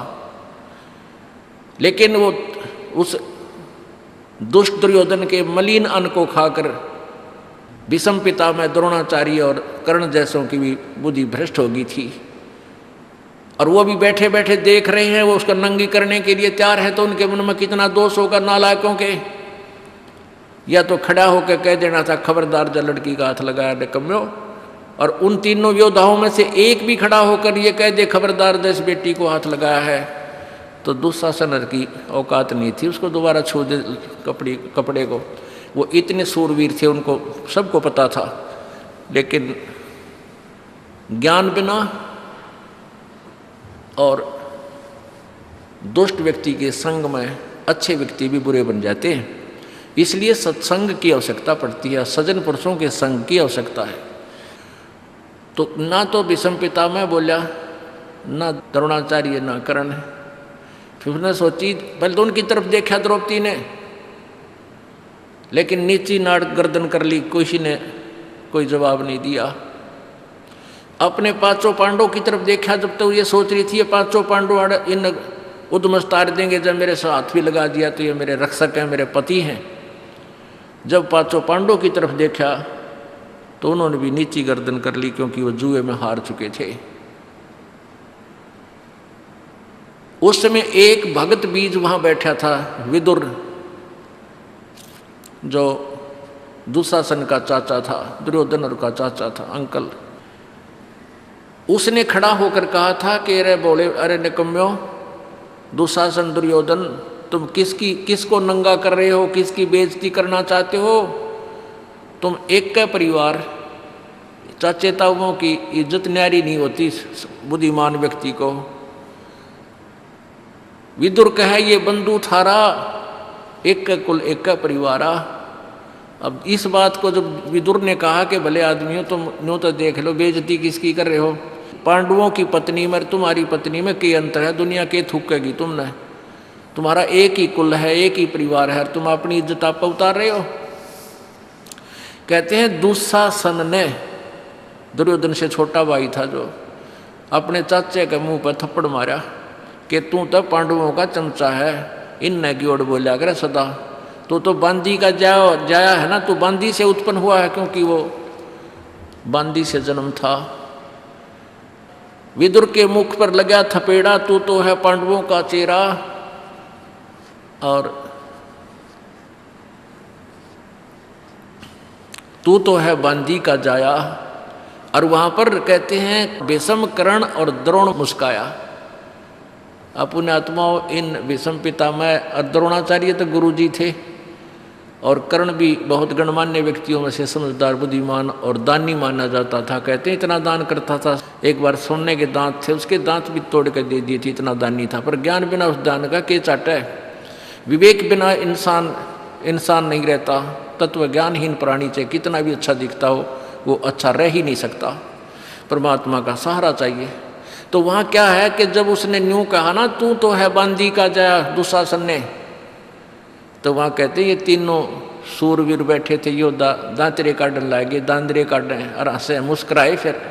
लेकिन वो उस दुष्ट दुर्योधन के मलिन अन्न को खाकर भीष्म पितामह, द्रोणाचार्य और कर्ण जैसों की भी बुद्धि भ्रष्ट हो गई थी, और वो भी बैठे बैठे देख रहे हैं, वो उसका नंगी करने के लिए तैयार है। तो उनके मन में कितना दोष होगा नालायकों के। या तो खड़ा होकर कह देना था खबरदार जब लड़की का हाथ लगाया निकम्यो, और उन तीनों योद्धाओं में से एक भी खड़ा होकर ये कह दे खबरदार जिस बेटी को हाथ लगाया है, तो दुशासन की औकात नहीं थी उसको दोबारा छू दे कपड़े को। वो इतने सूरवीर थे, उनको सबको पता था, लेकिन ज्ञान बिना और दुष्ट व्यक्ति के संग में अच्छे व्यक्ति भी बुरे बन जाते हैं। इसलिए सत्संग की आवश्यकता पड़ती है, सज्जन पुरुषों के संग की आवश्यकता है। तो ना तो भीष्म पितामह बोला, ना द्रोणाचार्य, ना कर्ण। फिर उसने सोची, पहले तो उनकी तरफ देखा द्रौपदी ने, लेकिन नीची नाड़ गर्दन कर ली, किसी ने कोई जवाब नहीं दिया। अपने 5 पांडवों की तरफ देखा, जब तक तो ये सोच रही थी ये 5 पांडव इन उद्मस्तार देंगे, जब मेरे साथ भी लगा दिया तो ये मेरे रक्षक हैं, मेरे पति हैं। जब पांचों पांडवों की तरफ देखा तो उन्होंने भी नीची गर्दन कर ली, क्योंकि वो जुए में हार चुके थे। उस समय एक भगत बीज वहां बैठा था, विदुर, जो दुशासन का चाचा था, दुर्योधन का चाचा था, अंकल। उसने खड़ा होकर कहा था कि अरे बोले, अरे निकम्यो, दुशासन, दुर्योधन, तुम किसको नंगा कर रहे हो, किसकी बेइज्जती करना चाहते हो? तुम एक का परिवार, चाचे ताऊओं की इज्जत न्यारी नहीं होती बुद्धिमान व्यक्ति को। विदुर कहे, ये बंधु थारा, एक का कुल एक का परिवारा। अब इस बात को जब विदुर ने कहा कि भले आदमियों, तुम न्यू तो देख लो, बेइज्जती किसकी कर रहे हो? पांडवों की पत्नी में तुम्हारी पत्नी में क्या अंतर है? दुनिया के थूकेगी तुमने, तुम्हारा एक ही कुल है, एक ही परिवार है, तुम अपनी इज्जत आप उतार रहे हो। कहते हैं दुशासन ने, दुर्योधन से छोटा भाई था, जो अपने चाचे के मुंह पर थप्पड़ मारा कि तू तो पांडवों का चमचा है, इन की ओर बोला करे सदा, तो बांदी का जाया है ना, तू बांदी से उत्पन्न हुआ है, क्योंकि वो बांदी से जन्म था। विदुर के मुख पर लगा थपेड़ा, तू तो है पांडवों का चेहरा, और तू तो है बांदी का जाया। और वहां पर कहते हैं भीष्म, कर्ण और द्रोण मुस्काया। अपने आत्माओं, इन भीष्म पितामह और द्रोणाचार्य तो गुरु जी थे, और कर्ण भी बहुत गणमान्य व्यक्तियों में से समझदार, बुद्धिमान और दानी माना जाता था। कहते हैं इतना दान करता था, एक बार सोने के दांत थे, उसके दांत भी तोड़ कर दे दिए थे, इतना दानी था। पर ज्ञान बिना उस दान का के चाटा है? विवेक बिना इंसान नहीं रहता। तत्व ज्ञानहीन प्राणी चाहे कितना भी अच्छा दिखता हो, वो अच्छा रह ही नहीं सकता। परमात्मा का सहारा चाहिए। तो वहाँ क्या है कि जब उसने न्यू कहा ना, तू तो है बांदी का जाया, दुशासन ने, तो वहाँ कहते हैं ये तीनों सूरवीर बैठे थे योद्धा, दांतरे काटने लगे, दांतरे काटने, और हंसे मुस्कुराए। फिर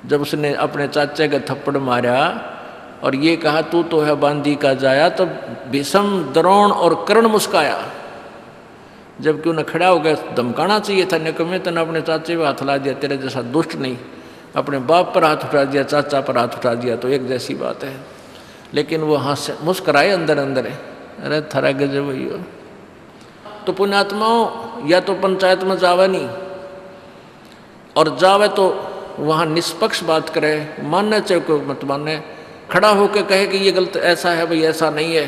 जब उसने अपने चाचे का थप्पड़ मारा और ये कहा तू तो है बांदी का जाया, तो भीष्म, द्रोण और कर्ण मुस्काया। जबकि उन्हें खड़ा हो गया, धमकाना चाहिए था, निकम्मे तने अपने चाचे पे हाथ ला दिया, तेरे जैसा दुष्ट नहीं। अपने बाप पर हाथ उठा दिया, चाचा पर हाथ उठा दिया, तो एक जैसी बात है। लेकिन वो हंस मुस्कुराए अंदर अंदर, अरे थरा गजब भैया। तो पुण्यात्माओं, या तो पंचायत में जावे नहीं, और जावे तो वहाँ निष्पक्ष बात करे, मानना चाहिए, कोई मत माने, खड़ा होकर कहे कि ये गलत, ऐसा है भाई, ऐसा नहीं है,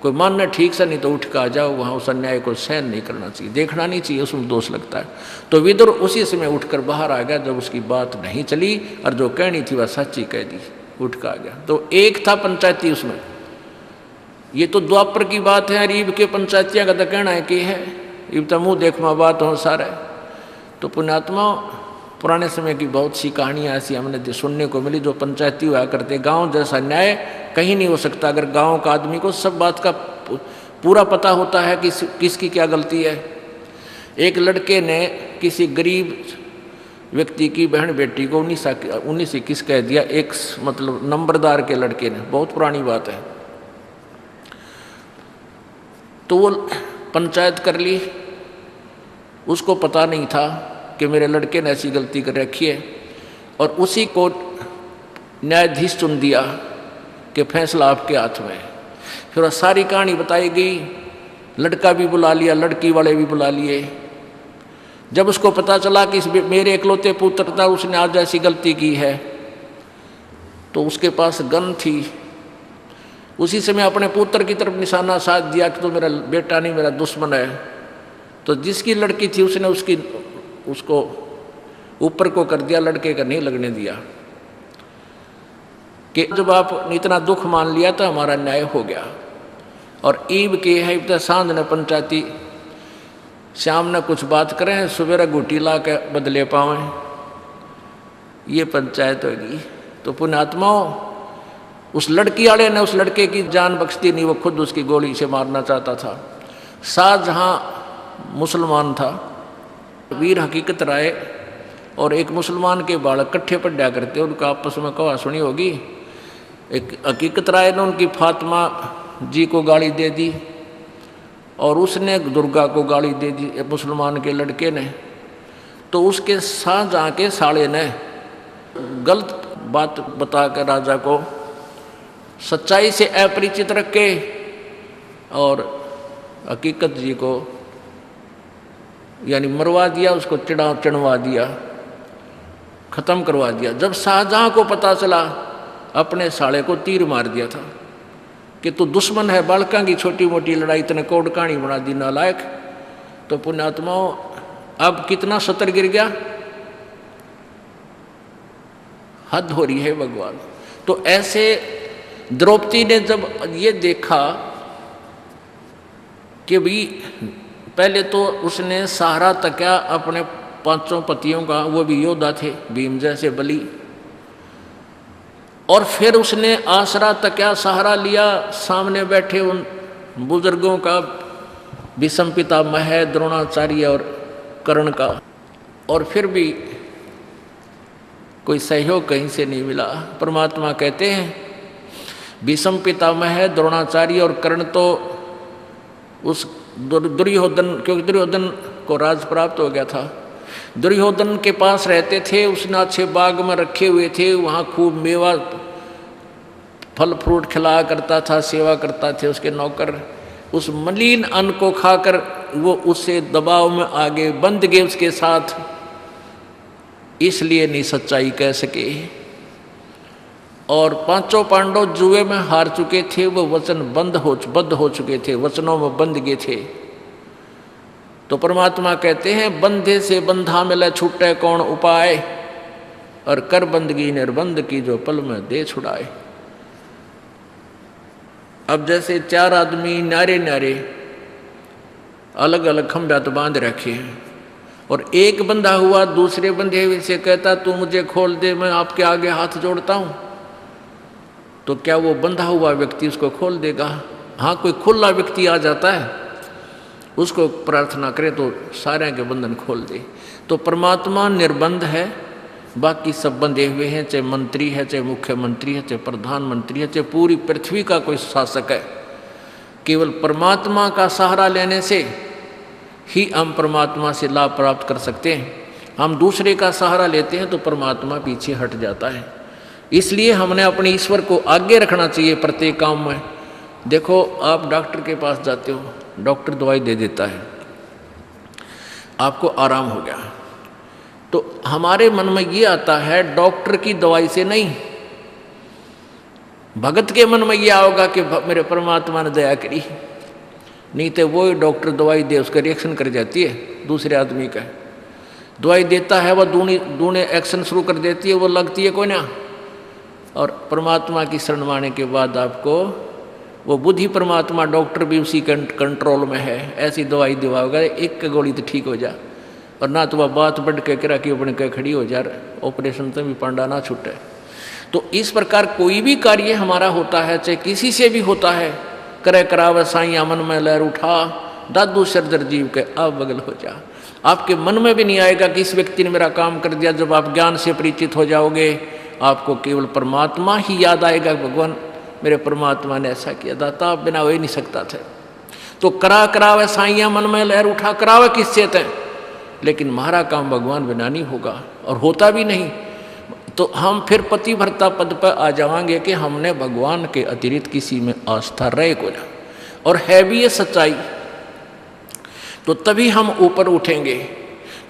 कोई मानना ठीक से, नहीं तो उठ कर आ जाओ। वहाँ उस अन्याय को सहन नहीं करना चाहिए, देखना नहीं चाहिए, उसमें दोष लगता है। तो विदुर उसी समय उठकर बाहर आ गया जब उसकी बात नहीं चली, और जो कहनी थी वह सच्ची कह दी, उठ कर आ गया। तो एक था पंचायती उसमें, ये तो द्वापर की बात है, रीब के पंचायतियाँ का तो कहना है कि है, इब तो मुँह देखमा बात हो सारे। तो पुण्यात्मा, पुराने समय की बहुत सी कहानियाँ ऐसी हमने सुनने को मिली, जो पंचायती हुआ करते। गांव जैसा न्याय कहीं नहीं हो सकता अगर गांव का आदमी को सब बात का पूरा पता होता है कि किसकी क्या गलती है। एक लड़के ने किसी गरीब व्यक्ति की बहन बेटी को 19-21 कह दिया, एक मतलब नंबरदार के लड़के ने, बहुत पुरानी बात है। तो वो पंचायत कर ली, उसको पता नहीं था कि मेरे लड़के ने ऐसी गलती कर रखी है, और उसी को न्यायाधीश चुन दिया कि फैसला आपके हाथ में है। फिर सारी कहानी बताई गई, लड़का भी बुला लिया, लड़की वाले भी बुला लिए। जब उसको पता चला कि मेरे इकलौते पुत्र था, उसने आज ऐसी गलती की है, तो उसके पास गन थी। उसी समय अपने पुत्र की तरफ निशाना साध दिया कि तो मेरा बेटा नहीं, मेरा दुश्मन है। तो जिसकी लड़की थी उसने उसको ऊपर को कर दिया, लड़के का नहीं लगने दिया, कि जब आपने इतना दुख मान लिया तो हमारा न्याय हो गया। और ईब के है, इब सांझ ने पंचायती शाम ने कुछ बात करें, सवेरा घुटी ला के बदले पावें, ये पंचायत होगी। तो पुण्यात्माओं, उस लड़की वाले ने उस लड़के की जान बख्श दी नहीं, वो खुद उसकी गोली से मारना चाहता था। शाहजहां मुसलमान था, वीर हकीकत राय और एक मुसलमान के बालक इकट्ठे पढ़ा करते, उनका आपस में कहा सुनी होगी। एक हकीकत राय ने उनकी फातिमा जी को गाली दे दी, और उसने दुर्गा को गाली दे दी मुसलमान के लड़के ने, तो उसके शाहजहाँ के साले ने गलत बात बता कर राजा को सच्चाई से अपरिचित रख के और हकीकत जी को यानी मरवा दिया, उसको चढ़वा दिया, ख़त्म करवा दिया। जब शाहजहाँ को पता चला, अपने साले को तीर मार दिया था कि तू दुश्मन है, बालका की छोटी मोटी लड़ाई इतने कोड कहानी बना दी नालायक। तो पुण्यात्माओं अब कितना सतर गिर गया, हद हो रही है भगवान। तो ऐसे द्रौपदी ने जब ये देखा कि भी पहले तो उसने सहारा तकिया अपने 5 पतियों का, वो भी योद्धा थे भीम जैसे बलि, और फिर उसने आसरा तकिया सहारा लिया सामने बैठे उन बुजुर्गों का, भीष्म पितामह, द्रोणाचार्य और कर्ण का, और फिर भी कोई सहयोग कहीं से नहीं मिला। परमात्मा कहते हैं भीष्म पितामह, द्रोणाचार्य और कर्ण तो उस दुर्योधन, क्योंकि दुर्योधन को राज प्राप्त हो गया था, दुर्योधन के पास रहते थे, उसने अच्छे बाग में रखे हुए थे, वहाँ खूब मेवा फल फ्रूट खिलाया करता था, सेवा करता थे उसके नौकर। उस मलिन अन्न को खाकर वो उससे दबाव में आगे बंध गए उसके साथ, इसलिए नहीं सच्चाई कह सके। और 5 पांडव जुए में हार चुके थे, वो वचन बद्ध हो चुके थे, वचनों में बंध गए थे। तो परमात्मा कहते हैं बंधे से बंधा मिले छूटे कौन उपाय, और कर बंदगी निर्बंध की जो पल में दे छुड़ाए। अब जैसे 4 आदमी न्यारे न्यारे अलग अलग खंभ्यात बांध रखे हैं, और एक बंधा हुआ दूसरे बंधे हुए से कहता तू मुझे खोल दे, मैं आपके आगे हाथ जोड़ता हूं, तो क्या वो बंधा हुआ व्यक्ति उसको खोल देगा? हाँ, कोई खुला व्यक्ति आ जाता है, उसको प्रार्थना करे तो सारे के बंधन खोल दे। तो परमात्मा निर्बंध है, बाकी सब बंधे हुए हैं, चाहे मंत्री है, चाहे मुख्यमंत्री है, चाहे प्रधानमंत्री है, चाहे पूरी पृथ्वी का कोई शासक है। केवल परमात्मा का सहारा लेने से ही हम परमात्मा से लाभ प्राप्त कर सकते हैं। हम दूसरे का सहारा लेते हैं तो परमात्मा पीछे हट जाता है। इसलिए हमने अपने ईश्वर को आगे रखना चाहिए प्रत्येक काम में। देखो, आप डॉक्टर के पास जाते हो, डॉक्टर दवाई दे देता है, आपको आराम हो गया, तो हमारे मन में ये आता है डॉक्टर की दवाई से नहीं, भगत के मन में ये आओगा कि मेरे परमात्मा ने दया करी, नहीं तो वो डॉक्टर दवाई दे उसका रिएक्शन कर जाती है दूसरे आदमी का। दवाई देता है वह दूने एक्शन शुरू कर देती है, वो लगती है कोई ना। और परमात्मा की शरण माने के बाद आपको वो बुद्धि परमात्मा डॉक्टर भी उसी कंट्रोल में है, ऐसी दवाई दिवाओगा एक गोली तो ठीक हो जा, और ना तो वह बात बढ़ के करा कि अपने कह खड़ी हो जा, ऑपरेशन से भी पांडा ना छूटे। तो इस प्रकार कोई भी कार्य हमारा होता है, चाहे किसी से भी होता है, करे करावे साइया मन में लहर उठा, दादू सरदर जीव के अब बगल हो जा। आपके मन में भी नहीं आएगा कि इस व्यक्ति ने मेरा काम कर दिया। जब आप ज्ञान से परिचित हो जाओगे, आपको केवल परमात्मा ही याद आएगा, भगवान मेरे परमात्मा ने ऐसा किया, दाता आप बिना हो ही नहीं सकता थे। तो करावे साइया मन में लहर उठा, करावे किससे थे, लेकिन हमारा काम भगवान बिना नहीं होगा, और होता भी नहीं। तो हम फिर पतिव्रता पद पर आ जाएंगे कि हमने भगवान के अतिरिक्त किसी में आस्था रहे को ना, और है भी ये सच्चाई। तो तभी हम ऊपर उठेंगे,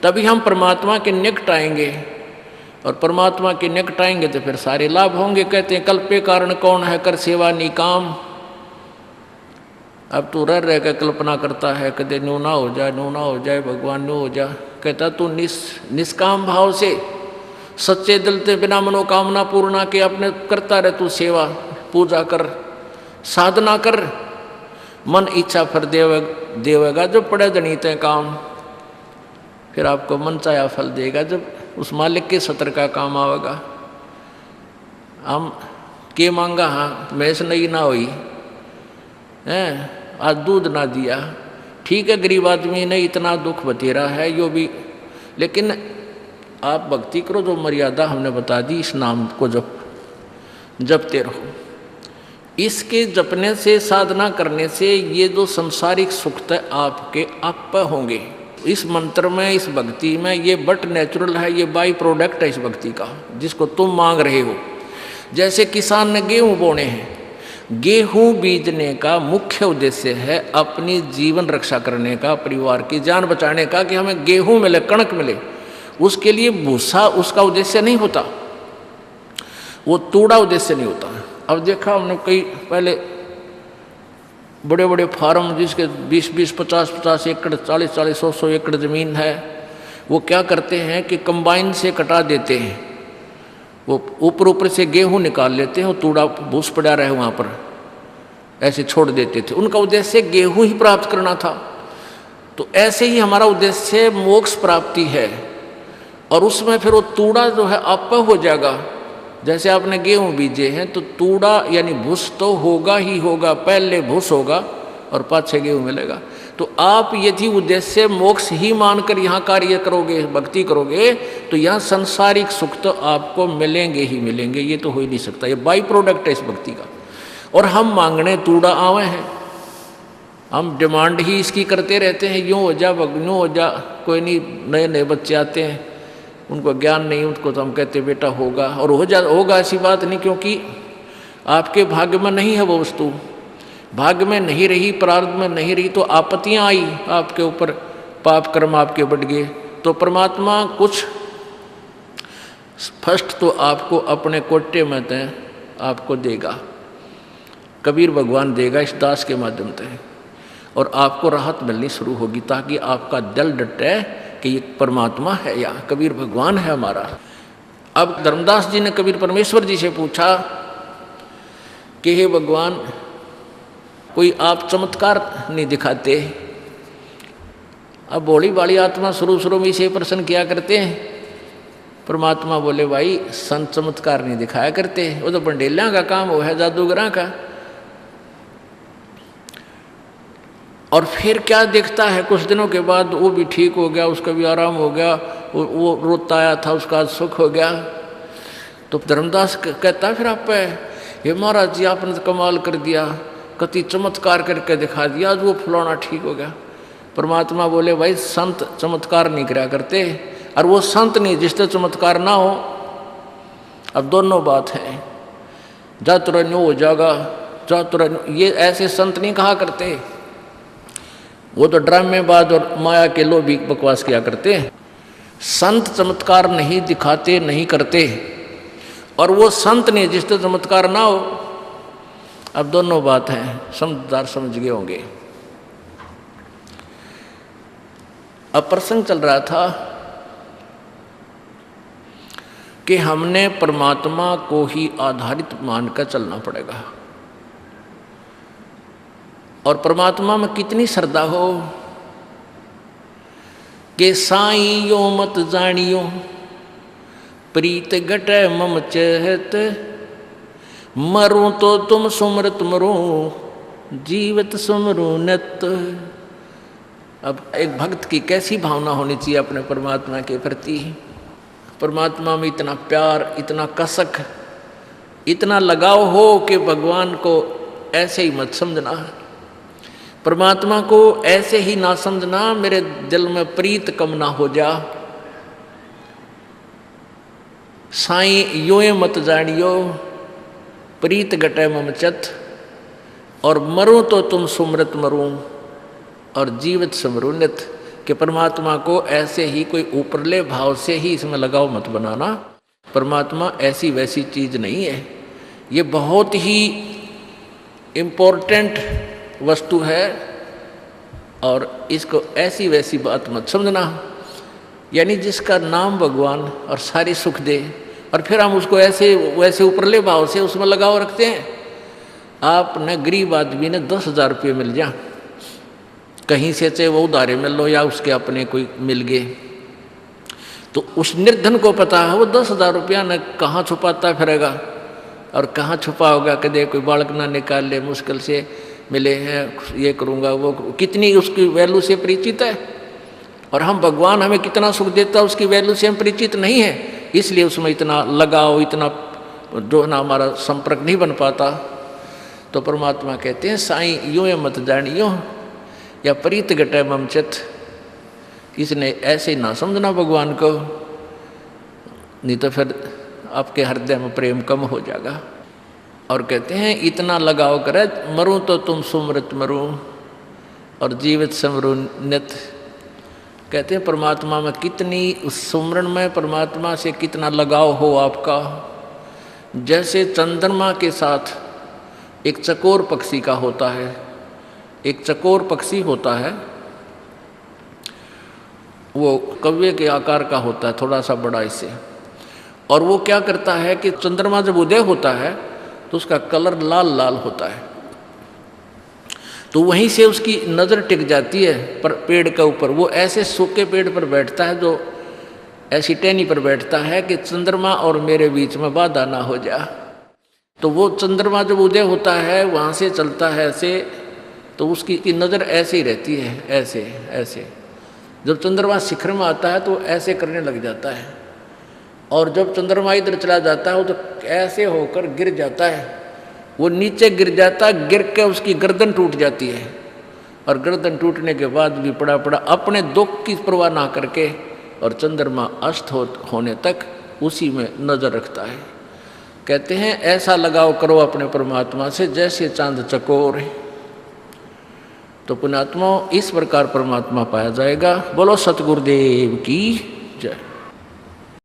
तभी हम परमात्मा के निकट आएंगे, और परमात्मा के निकट आएंगे तो फिर सारे लाभ होंगे। कहते हैं कल्पे कारण कौन है, कर सेवा निकाम। अब तू रह कर कल्पना करता है, कदे न्यू ना हो जाए भगवान न्यू हो जा। कहता तू निष्काम भाव से सच्चे दिल से बिना मनोकामना पूर्णा के अपने करता रहे, तू सेवा पूजा कर, साधना कर, मन इच्छा फिर देवेगा जब पड़े जनीते काम, फिर आपको मन चाया फल देगा जब उस मालिक के सत्र का काम आवेगा। हम के मांगा, हाँ मैस नहीं ना हुई है, आज दूध ना दिया, ठीक है गरीब आदमी ने इतना दुख बतेरा है यो भी, लेकिन आप भक्ति करो, जो मर्यादा हमने बता दी, इस नाम को जपते रहो। इसके जपने से, साधना करने से ये जो संसारिक सुख है आपके आप होंगे। इस मंत्र में, इस भक्ति में ये बट नेचुरल है, ये बाई प्रोडक्ट है इस भक्ति का, जिसको तुम मांग रहे हो। जैसे किसान ने गेहूं बोने हैं, गेहूं बीजने का मुख्य उद्देश्य है अपनी जीवन रक्षा करने का, परिवार की जान बचाने का, कि हमें गेहूं मिले, कणक मिले। उसके लिए भूसा उसका उद्देश्य नहीं होता, वो तूड़ा उद्देश्य नहीं होता। अब देखा हमने कई पहले बड़े बड़े फार्म जिसके 20-20, 50-50 एकड़, 40-40, 100-100 एकड़ ज़मीन है, वो क्या करते हैं कि कंबाइन से कटा देते हैं। वो ऊपर ऊपर से गेहूं निकाल लेते हैं और तूड़ा भूस पड़ा रहे वहाँ पर ऐसे छोड़ देते थे। उनका उद्देश्य गेहूं ही प्राप्त करना था। तो ऐसे ही हमारा उद्देश्य मोक्ष प्राप्ति है, और उसमें फिर वो तूड़ा जो है आप हो जाएगा। जैसे आपने गेहूं बीजे हैं तो तूड़ा यानी भूस तो होगा ही होगा, पहले भूस होगा और पाछे गेहूं मिलेगा। तो आप यदि उद्देश्य मोक्ष ही मानकर यहाँ कार्य करोगे, भक्ति करोगे, तो यहाँ संसारिक सुख तो आपको मिलेंगे ही मिलेंगे, ये तो हो ही नहीं सकता। ये बाई प्रोडक्ट है इस भक्ति का। और हम मांगने तूड़ा आवे हैं, हम डिमांड ही इसकी करते रहते हैं, यूँ हो जा यूँ हो जा। कोई नहीं, नए नए बच्चे आते हैं, उनको ज्ञान नहीं, उनको तो हम कहते बेटा होगा, और होगा ऐसी बात नहीं, क्योंकि आपके भाग्य में नहीं है वो वस्तु। भाग्य में नहीं रही, प्रारब्ध में नहीं रही, तो आपत्तियां आई आपके ऊपर, पाप कर्म आपके बढ़ गए, तो परमात्मा कुछ फर्स्ट तो आपको अपने कोटे में तय आपको देगा, कबीर भगवान देगा इस दास के माध्यम से, और आपको राहत मिलनी शुरू होगी, ताकि आपका दिल डटे कि ये परमात्मा है या कबीर भगवान है हमारा। अब धर्मदास जी ने कबीर परमेश्वर जी से पूछा कि हे भगवान, कोई आप चमत्कार नहीं दिखाते। अब भोली भाली आत्मा शुरू में इसे प्रश्न किया करते हैं। परमात्मा बोले भाई संत चमत्कार नहीं दिखाया करते, वो तो बंडेलियां का काम वो है, जादूगरा का। और फिर क्या देखता है, कुछ दिनों के बाद वो भी ठीक हो गया, उसका भी आराम हो गया, वो रोता आया था उसका आज सुख हो गया। तो धर्मदास कहता है फिर आप ये महाराज जी आपने तो कमाल कर दिया, कति चमत्कार करके दिखा दिया, आज वो फलाना ठीक हो गया। परमात्मा बोले भाई संत चमत्कार नहीं करा करते, और वो संत नहीं जिससे चमत्कार ना हो। अब दोनों बात है, जातुरन्यो हो जाएगा, जातुरन्यो, ये ऐसे संत नहीं कहा करते, वो तो ड्रामेबाज और माया के लोभी बकवास किया करते हैं। संत चमत्कार नहीं दिखाते, नहीं करते, और वो संत नहीं जिससे चमत्कार ना हो। अब दोनों बात हैं, समझदार समझ गए होंगे। अब प्रसंग चल रहा था कि हमने परमात्मा को ही आधारित मानकर चलना पड़ेगा, और परमात्मा में कितनी श्रद्धा हो कि साईं यो मत जानियो प्रीत घटे मम चहत, मरूं तो तुम सुमरत मरूं जीवत सुमरू नत। अब एक भक्त की कैसी भावना होनी चाहिए अपने परमात्मा के प्रति। परमात्मा में इतना प्यार, इतना कसक, इतना लगाव हो कि भगवान को ऐसे ही मत समझना, परमात्मा को ऐसे ही ना समझना, मेरे दिल में प्रीत कम ना हो जा। साईं यों मत जानियो प्रीत घटे मम चत, और मरूं तो तुम सुमरत मरूं और जीवित समरू नित। कि परमात्मा को ऐसे ही कोई ऊपरले भाव से ही इसमें लगाव मत बनाना। परमात्मा ऐसी वैसी चीज नहीं है, ये बहुत ही इम्पोर्टेंट वस्तु है, और इसको ऐसी वैसी बात मत समझना। यानी जिसका नाम भगवान और सारी सुख दे, और फिर हम उसको ऐसे वैसे ऊपरले भाव से उसमें लगाव रखते हैं। आपने गरीब आदमी ने 10,000 रुपये मिल जा कहीं से, चाहे वो उधारे मिल लो या उसके अपने कोई मिल गए, तो उस निर्धन को पता है वो 10,000 रुपया न कहाँ छुपाता फिरेगा और कहाँ छुपा होगा, कदे कोई बालक ना निकाल ले, मुश्किल से मिले हैं, ये करूँगा वो, कितनी उसकी वैल्यू से परिचित है। और हम भगवान हमें कितना सुख देता है उसकी वैल्यू से हम परिचित नहीं है, इसलिए उसमें इतना लगाव, इतना जो ना हमारा संपर्क नहीं बन पाता। तो परमात्मा कहते हैं साईं यूँ मत जानियो या प्रीत घटे ममचत, इसने ऐसे ना समझना भगवान को, नहीं तो फिर आपके हृदय में प्रेम कम हो जाएगा। और कहते हैं इतना लगाव करे मरूं तो तुम सुमृत मरूं और जीवित समरू नित। कहते हैं परमात्मा में कितनी, उस सुमरण में परमात्मा से कितना लगाव हो आपका। जैसे चंद्रमा के साथ एक चकोर पक्षी का होता है, एक चकोर पक्षी होता है, वो कव्वे के आकार का होता है, थोड़ा सा बड़ा इससे, और वो क्या करता है कि चंद्रमा जब उदय होता है तो उसका कलर लाल लाल होता है, तो वहीं से उसकी नज़र टिक जाती है पर पेड़ के ऊपर। वो ऐसे सूखे पेड़ पर बैठता है, जो ऐसी टहनी पर बैठता है कि चंद्रमा और मेरे बीच में बाधा ना हो जा। तो वो चंद्रमा जब उदय होता है वहाँ से चलता है ऐसे, तो उसकी नज़र ऐसे ही रहती है, ऐसे ऐसे। जब चंद्रमा शिखर में आता है तो ऐसे करने लग जाता है, और जब चंद्रमा इधर चला जाता है वो तो ऐसे होकर गिर जाता है, वो नीचे गिर जाता है, गिर के उसकी गर्दन टूट जाती है, और गर्दन टूटने के बाद भी पड़ा पड़ा अपने दुख की परवाह ना करके और चंद्रमा अस्त होने तक उसी में नज़र रखता है। कहते हैं ऐसा लगाव करो अपने परमात्मा से जैसे चांद चकोर है, तो पुण्यात्मा इस प्रकार परमात्मा पाया जाएगा। बोलो सतगुरुदेव की जय।